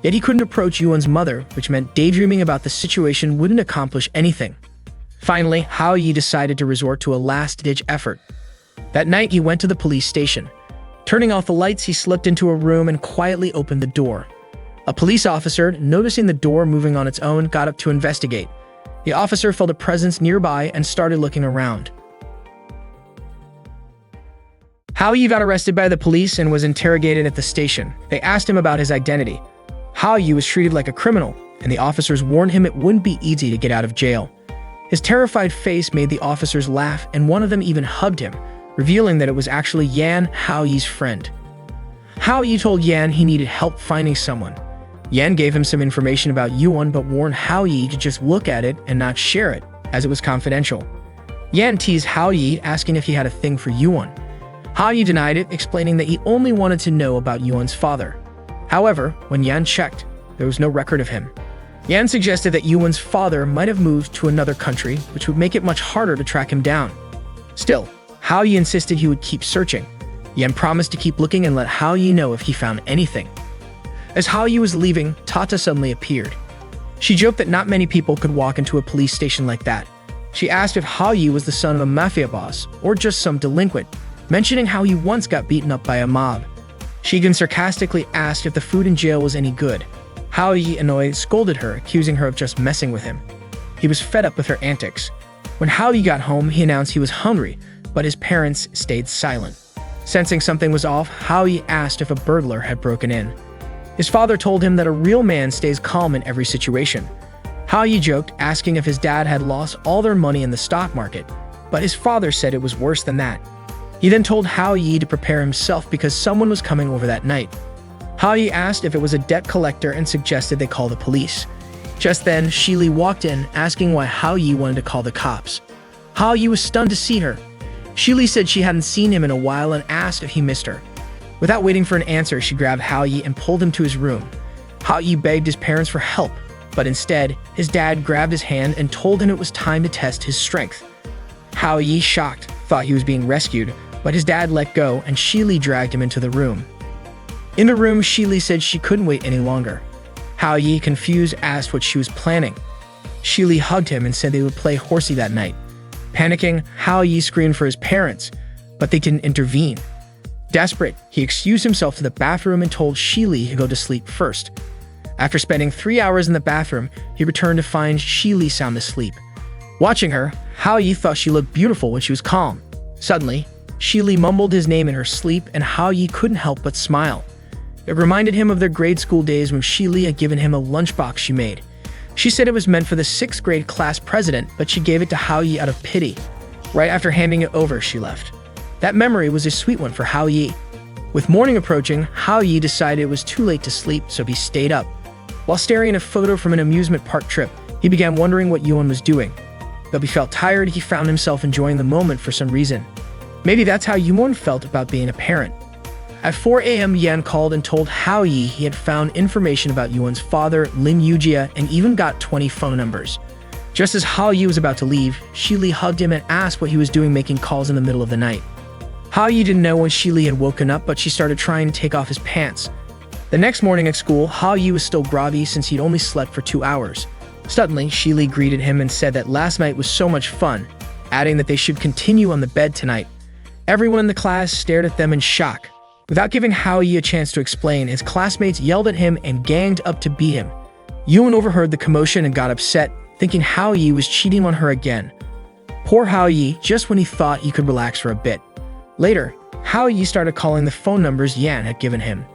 Speaker 1: Yet he couldn't approach Yuan's mother, which meant daydreaming about the situation wouldn't accomplish anything. Finally, Hao Yi decided to resort to a last-ditch effort. That night, he went to the police station. Turning off the lights, he slipped into a room and quietly opened the door. A police officer, noticing the door moving on its own, got up to investigate. The officer felt a presence nearby and started looking around. Hao Yi got arrested by the police and was interrogated at the station. They asked him about his identity. Hao Yi was treated like a criminal, and the officers warned him it wouldn't be easy to get out of jail. His terrified face made the officers laugh, and one of them even hugged him, revealing that it was actually Yan, Hao Yi's friend. Hao Yi told Yan he needed help finding someone. Yan gave him some information about Yuan but warned Hao Yi to just look at it and not share it, as it was confidential. Yan teased Hao Yi, asking if he had a thing for Yuan. Hao Yi denied it, explaining that he only wanted to know about Yuan's father. However, when Yan checked, there was no record of him. Yan suggested that Yuan's father might have moved to another country, which would make it much harder to track him down. Still, Hao Yi insisted he would keep searching. Yan promised to keep looking and let Hao Yi know if he found anything. As Hao Yi was leaving, Tata suddenly appeared. She joked that not many people could walk into a police station like that. She asked if Hao Yi was the son of a mafia boss or just some delinquent, mentioning how he once got beaten up by a mob. She even sarcastically asked if the food in jail was any good. Hao Yi, annoyed, scolded her, accusing her of just messing with him. He was fed up with her antics. When Hao Yi got home, he announced he was hungry, but his parents stayed silent. Sensing something was off, Hao Yi asked if a burglar had broken in. His father told him that a real man stays calm in every situation. Hao Yi joked, asking if his dad had lost all their money in the stock market. but his father said it was worse than that. He then told Hao Yi to prepare himself because someone was coming over that night. Hao Yi asked if it was a debt collector and suggested they call the police. Just then, Shili walked in, asking why Hao Yi wanted to call the cops. Hao Yi was stunned to see her. Shili said she hadn't seen him in a while and asked if he missed her. Without waiting for an answer, she grabbed Hao Yi and pulled him to his room. Hao Yi begged his parents for help, but instead, his dad grabbed his hand and told him it was time to test his strength. Hao Yi, shocked, thought he was being rescued, but his dad let go and Shili dragged him into the room. In the room, Shili said she couldn't wait any longer. Hao Yi, confused, asked what she was planning. Shili hugged him and said they would play horsey that night. Panicking, Hao Yi screamed for his parents, but they didn't intervene. Desperate, he excused himself to the bathroom and told Shili to go to sleep first. After spending 3 hours in the bathroom, he returned to find Shili sound asleep. Watching her, Hao Yi thought she looked beautiful when she was calm. Suddenly, Shili mumbled his name in her sleep and Hao Yi couldn't help but smile. It reminded him of their grade school days when Shili had given him a lunchbox she made. She said it was meant for the 6th grade class president, but she gave it to Hao Yi out of pity. Right after handing it over, she left. That memory was a sweet one for Hao Yi. With morning approaching, Hao Yi decided it was too late to sleep, so he stayed up. While staring at a photo from an amusement park trip, he began wondering what Yuan was doing. Though he felt tired, he found himself enjoying the moment for some reason. Maybe that's how Yuan felt about being a parent. At 4 a.m., Yan called and told Hao Yi he had found information about Yuan's father, Lin Yujia, and even got 20 phone numbers. Just as Hao Yi was about to leave, Shili hugged him and asked what he was doing making calls in the middle of the night. Hao Yi didn't know when Shili had woken up, but she started trying to take off his pants. The next morning at school, Hao Yi was still groggy since he'd only slept for 2 hours. Suddenly, Shili greeted him and said that last night was so much fun, adding that they should continue on the bed tonight. Everyone in the class stared at them in shock. Without giving Hao Yi a chance to explain, his classmates yelled at him and ganged up to beat him. Yuan overheard the commotion and got upset, thinking Hao Yi was cheating on her again. Poor Hao Yi, just when he thought he could relax for a bit. Later, Hao Yi started calling the phone numbers Yan had given him.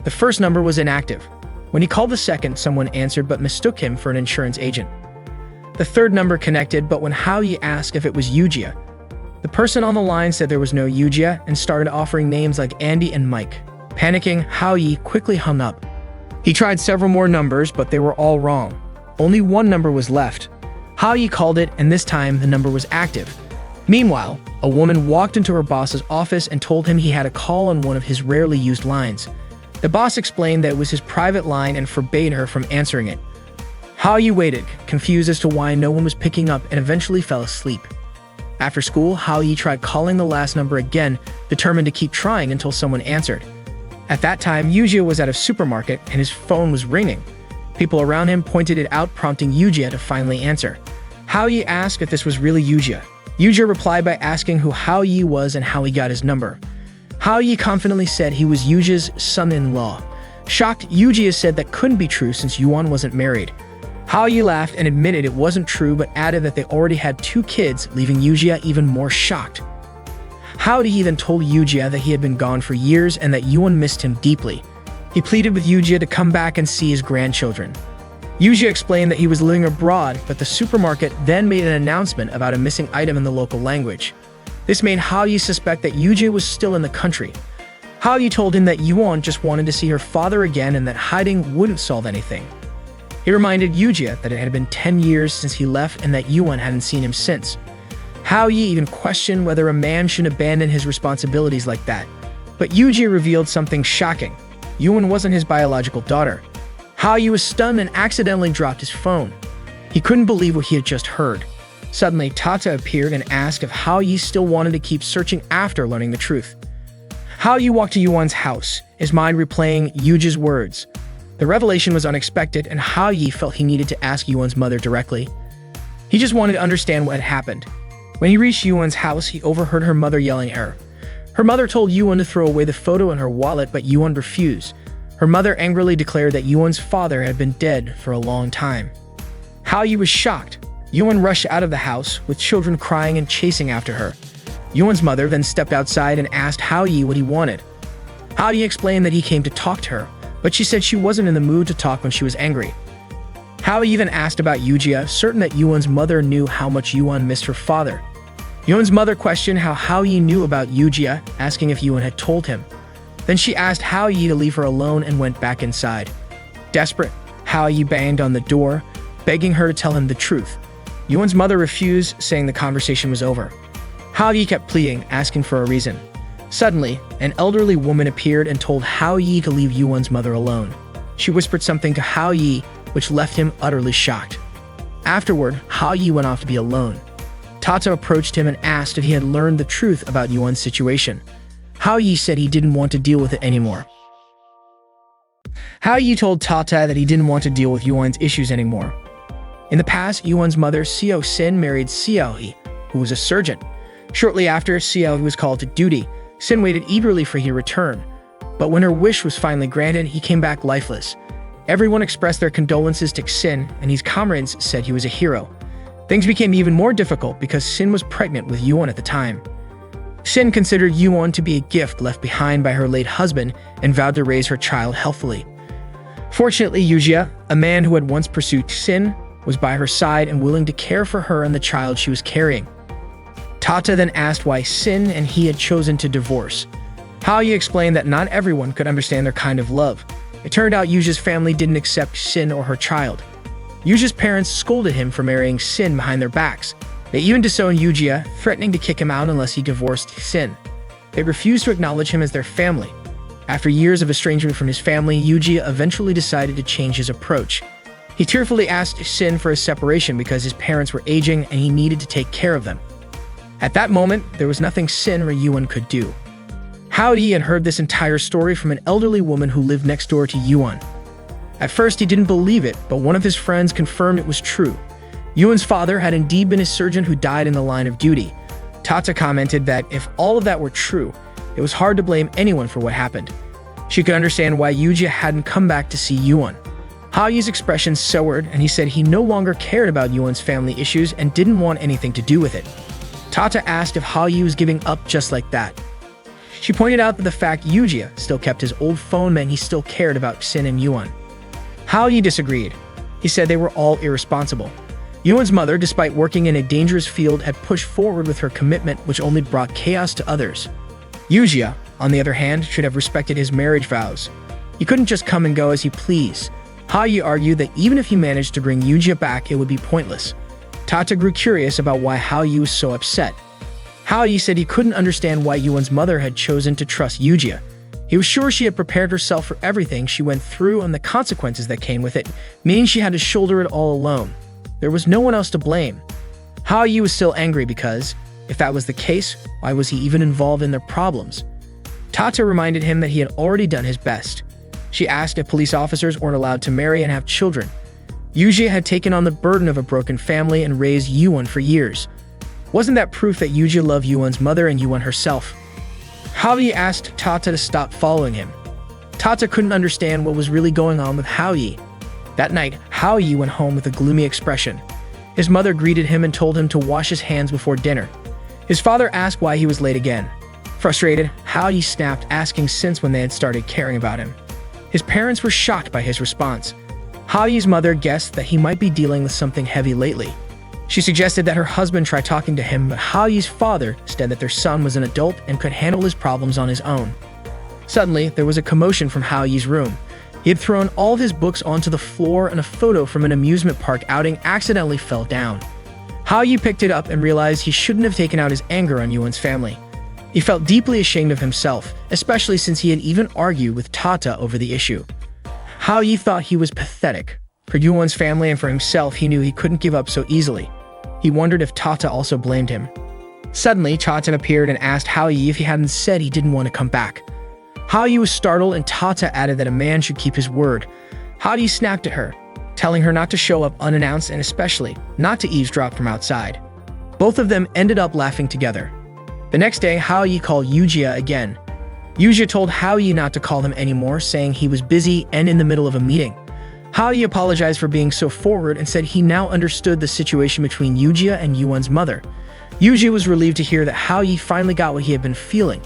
Speaker 1: The first number was inactive. When he called the second, someone answered but mistook him for an insurance agent. The third number connected, but when Hao Yi asked if it was Yujia, the person on the line said there was no Yujia and started offering names like Andy and Mike. Panicking, Hao Yi quickly hung up. He tried several more numbers, but they were all wrong. Only one number was left. Hao Yi called it, and this time the number was active. Meanwhile, a woman walked into her boss's office and told him he had a call on one of his rarely used lines. The boss explained that it was his private line and forbade her from answering it. Hao Yi waited, confused as to why no one was picking up, and eventually fell asleep. After school, Hao Yi tried calling the last number again, determined to keep trying until someone answered. At that time, Yujia was at a supermarket and his phone was ringing. People around him pointed it out, prompting Yujia to finally answer. Hao Yi asked if this was really Yujia. Yujia replied by asking who Hao Yi was and how he got his number. Hao Yi confidently said he was Yujia's son-in-law. Shocked, Yujia said that couldn't be true since Yuan wasn't married. Hao Yi laughed and admitted it wasn't true, but added that they already had 2 kids, leaving Yujia even more shocked. Hao Yi then told Yujia that he had been gone for years and that Yuan missed him deeply. He pleaded with Yujia to come back and see his grandchildren. Yujia explained that he was living abroad, but the supermarket then made an announcement about a missing item in the local language. This made Hao Yi suspect that Yujia was still in the country. Hao Yi told him that Yuan just wanted to see her father again and that hiding wouldn't solve anything. He reminded Yujia that it had been 10 years since he left and that Yuan hadn't seen him since. Hao Yi even questioned whether a man should abandon his responsibilities like that. But Yujia revealed something shocking. Yuan wasn't his biological daughter. Hao Yi was stunned and accidentally dropped his phone. He couldn't believe what he had just heard. Suddenly, Tata appeared and asked if Hao Yi still wanted to keep searching after learning the truth. Hao Yi walked to Yuan's house, his mind replaying Yujia's words. The revelation was unexpected, and Hao Yi felt he needed to ask Yuan's mother directly. He just wanted to understand what had happened. When he reached Yuan's house, he overheard her mother yelling at her. Her mother told Yuan to throw away the photo in her wallet, but Yuan refused. Her mother angrily declared that Yuan's father had been dead for a long time. Hao Yi was shocked. Yuan rushed out of the house, with children crying and chasing after her. Yuan's mother then stepped outside and asked Hao Yi what he wanted. Hao Yi explained that he came to talk to her, but she said she wasn't in the mood to talk when she was angry. Hao Yi then asked about Yujia, certain that Yuan's mother knew how much Yuan missed her father. Yuan's mother questioned how Hao Yi knew about Yujia, asking if Yuan had told him. Then she asked Hao Yi to leave her alone and went back inside. Desperate, Hao Yi banged on the door, begging her to tell him the truth. Yuan's mother refused, saying the conversation was over. Hao Yi kept pleading, asking for a reason. Suddenly, an elderly woman appeared and told Hao Yi to leave Yuan's mother alone. She whispered something to Hao Yi, which left him utterly shocked. Afterward, Hao Yi went off to be alone. Tata approached him and asked if he had learned the truth about Yuan's situation. Hao Yi said he didn't want to deal with it anymore. Hao Yi told Tata that he didn't want to deal with Yuan's issues anymore. In the past, Yuan's mother, Xiao married Qiaokeli, who was a surgeon. Shortly after Qiaokeli was called to duty, Xin waited eagerly for his return. But when her wish was finally granted, he came back lifeless. Everyone expressed their condolences to Xin, and his comrades said he was a hero. Things became even more difficult because Xin was pregnant with Yuan at the time. Xin considered Yuan to be a gift left behind by her late husband and vowed to raise her child healthily. Fortunately, Yujia, a man who had once pursued Xin, was by her side and willing to care for her and the child she was carrying. Tata then asked why Xin and he had chosen to divorce. Hao Yi explained that not everyone could understand their kind of love. It turned out Yujia's family didn't accept Xin or her child. Yujia's parents scolded him for marrying Xin behind their backs. They even disowned Yujia, threatening to kick him out unless he divorced Xin. They refused to acknowledge him as their family. After years of estrangement from his family, Yujia eventually decided to change his approach. He tearfully asked Xin for a separation because his parents were aging and he needed to take care of them. At that moment, there was nothing Xin or Yuan could do. Hao Yi had heard this entire story from an elderly woman who lived next door to Yuan. At first, he didn't believe it, but one of his friends confirmed it was true. Yuan's father had indeed been a surgeon who died in the line of duty. Tata commented that if all of that were true, it was hard to blame anyone for what happened. She could understand why Yujia hadn't come back to see Yuan. Hao Yi's expression soured, and he said he no longer cared about Yuan's family issues and didn't want anything to do with it. Tata asked if Hao Yi was giving up just like that. She pointed out that the fact Yujia still kept his old phone meant he still cared about Xin and Yuan. Hao Yi disagreed. He said they were all irresponsible. Yuan's mother, despite working in a dangerous field, had pushed forward with her commitment, which only brought chaos to others. Yujia, on the other hand, should have respected his marriage vows. He couldn't just come and go as he pleased. Hao Yi argued that even if he managed to bring Yujia back, it would be pointless. Tata grew curious about why Hao Yi was so upset. Hao Yi said he couldn't understand why Yuan's mother had chosen to trust Yujia. He was sure she had prepared herself for everything she went through and the consequences that came with it, meaning she had to shoulder it all alone. There was no one else to blame. Hao Yi was still angry because, if that was the case, why was he even involved in their problems? Tata reminded him that he had already done his best. She asked if police officers weren't allowed to marry and have children. Yujia had taken on the burden of a broken family and raised Yuan for years. Wasn't that proof that Yujia loved Yuan's mother and Yuan herself? Hao Yi asked Tata to stop following him. Tata couldn't understand what was really going on with Hao Yi. That night, Hao Yi went home with a gloomy expression. His mother greeted him and told him to wash his hands before dinner. His father asked why he was late again. Frustrated, Hao Yi snapped, asking since when they had started caring about him. His parents were shocked by his response. Hao Yi's mother guessed that he might be dealing with something heavy lately. She suggested that her husband try talking to him, but Hao Yi's father said that their son was an adult and could handle his problems on his own. Suddenly, there was a commotion from Hao Yi's room. He had thrown all of his books onto the floor and a photo from an amusement park outing accidentally fell down. Hao Yi picked it up and realized he shouldn't have taken out his anger on Yuan's family. He felt deeply ashamed of himself, especially since he had even argued with Tata over the issue. Hao Yi thought he was pathetic. For Yuan's family and for himself, he knew he couldn't give up so easily. He wondered if Tata also blamed him. Suddenly, Tata appeared and asked Hao Yi if he hadn't said he didn't want to come back. Hao Yi was startled, and Tata added that a man should keep his word. Hao Yi snapped at her, telling her not to show up unannounced and especially not to eavesdrop from outside. Both of them ended up laughing together. The next day, Hao Yi called Yujia again. Yujia told Hao Yi not to call him anymore, saying he was busy and in the middle of a meeting. Hao Yi apologized for being so forward and said he now understood the situation between Yujia and Yuan's mother. Yujia was relieved to hear that Hao Yi finally got what he had been feeling.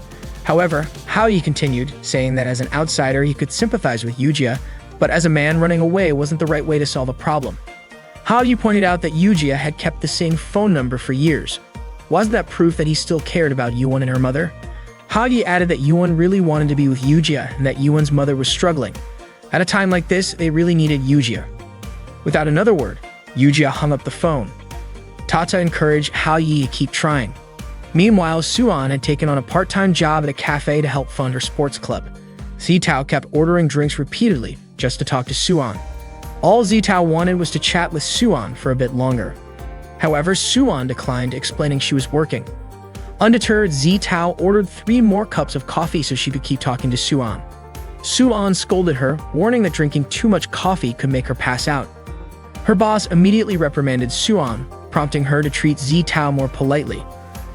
Speaker 1: However, Hao Yi continued, saying that as an outsider he could sympathize with Yujia, but as a man, running away wasn't the right way to solve a problem. Hao Yi pointed out that Yujia had kept the same phone number for years. Wasn't that proof that he still cared about Yuan and her mother? Hao-yi added that Yuan really wanted to be with Yujia and that Yuan's mother was struggling. At a time like this, they really needed Yujia. Without another word, Yujia hung up the phone. Tata encouraged Hao-yi to keep trying. Meanwhile, Suan had taken on a part-time job at a cafe to help fund her sports club. Zitao kept ordering drinks repeatedly just to talk to Suan. All Zitao wanted was to chat with Suan for a bit longer. However, Suan declined, explaining she was working. Undeterred, Zitao ordered 3 more cups of coffee so she could keep talking to Suan. Suan scolded her, warning that drinking too much coffee could make her pass out. Her boss immediately reprimanded Suan, prompting her to treat Zitao more politely.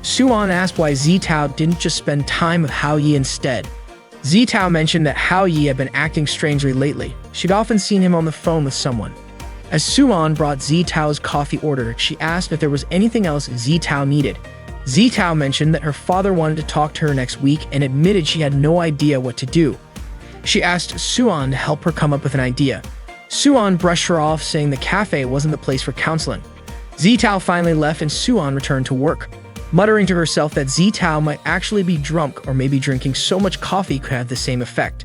Speaker 1: Suan asked why Zitao didn't just spend time with Hao-yi instead. Zitao mentioned that Hao-yi had been acting strangely lately. She'd often seen him on the phone with someone. As Suan brought Zitao's coffee order, she asked if there was anything else Zitao needed. Zitao mentioned that her father wanted to talk to her next week and admitted she had no idea what to do. She asked Suan to help her come up with an idea. Suan brushed her off, saying the cafe wasn't the place for counseling. Zitao finally left and Suan returned to work, muttering to herself that Zitao might actually be drunk or maybe drinking so much coffee could have the same effect.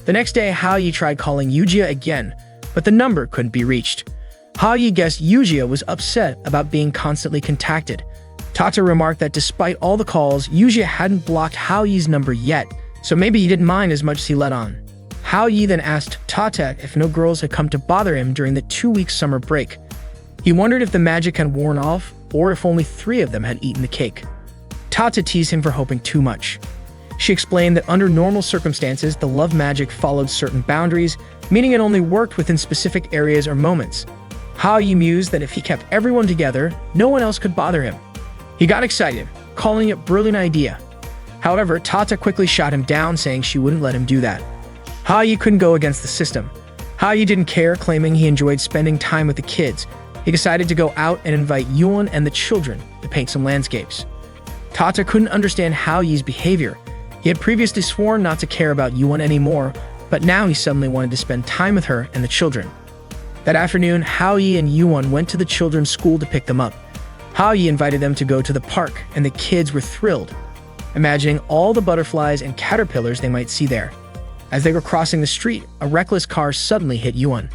Speaker 1: The next day, Hao-yi tried calling Yujia again, but the number couldn't be reached. Hao-yi guessed Yujia was upset about being constantly contacted. Tata remarked that despite all the calls, Yujia hadn't blocked Hao-yi's number yet, so maybe he didn't mind as much as he let on. Hao-yi then asked Tata if no girls had come to bother him during the 2-week summer break. He wondered if the magic had worn off, or if only 3 of them had eaten the cake. Tata teased him for hoping too much. She explained that under normal circumstances, the love magic followed certain boundaries, meaning it only worked within specific areas or moments. Hao-yi mused that if he kept everyone together, no one else could bother him. He got excited, calling it a brilliant idea. However, Tata quickly shot him down, saying she wouldn't let him do that. Hao-yi couldn't go against the system. Hao-yi didn't care, claiming he enjoyed spending time with the kids. He decided to go out and invite Yuan and the children to paint some landscapes. Tata couldn't understand Hao-yi's behavior. He had previously sworn not to care about Yuan anymore, but now he suddenly wanted to spend time with her and the children. That afternoon, Hao-yi and Yuan went to the children's school to pick them up. Hao-yi invited them to go to the park, and the kids were thrilled, imagining all the butterflies and caterpillars they might see there. As they were crossing the street, a reckless car suddenly hit Yuan.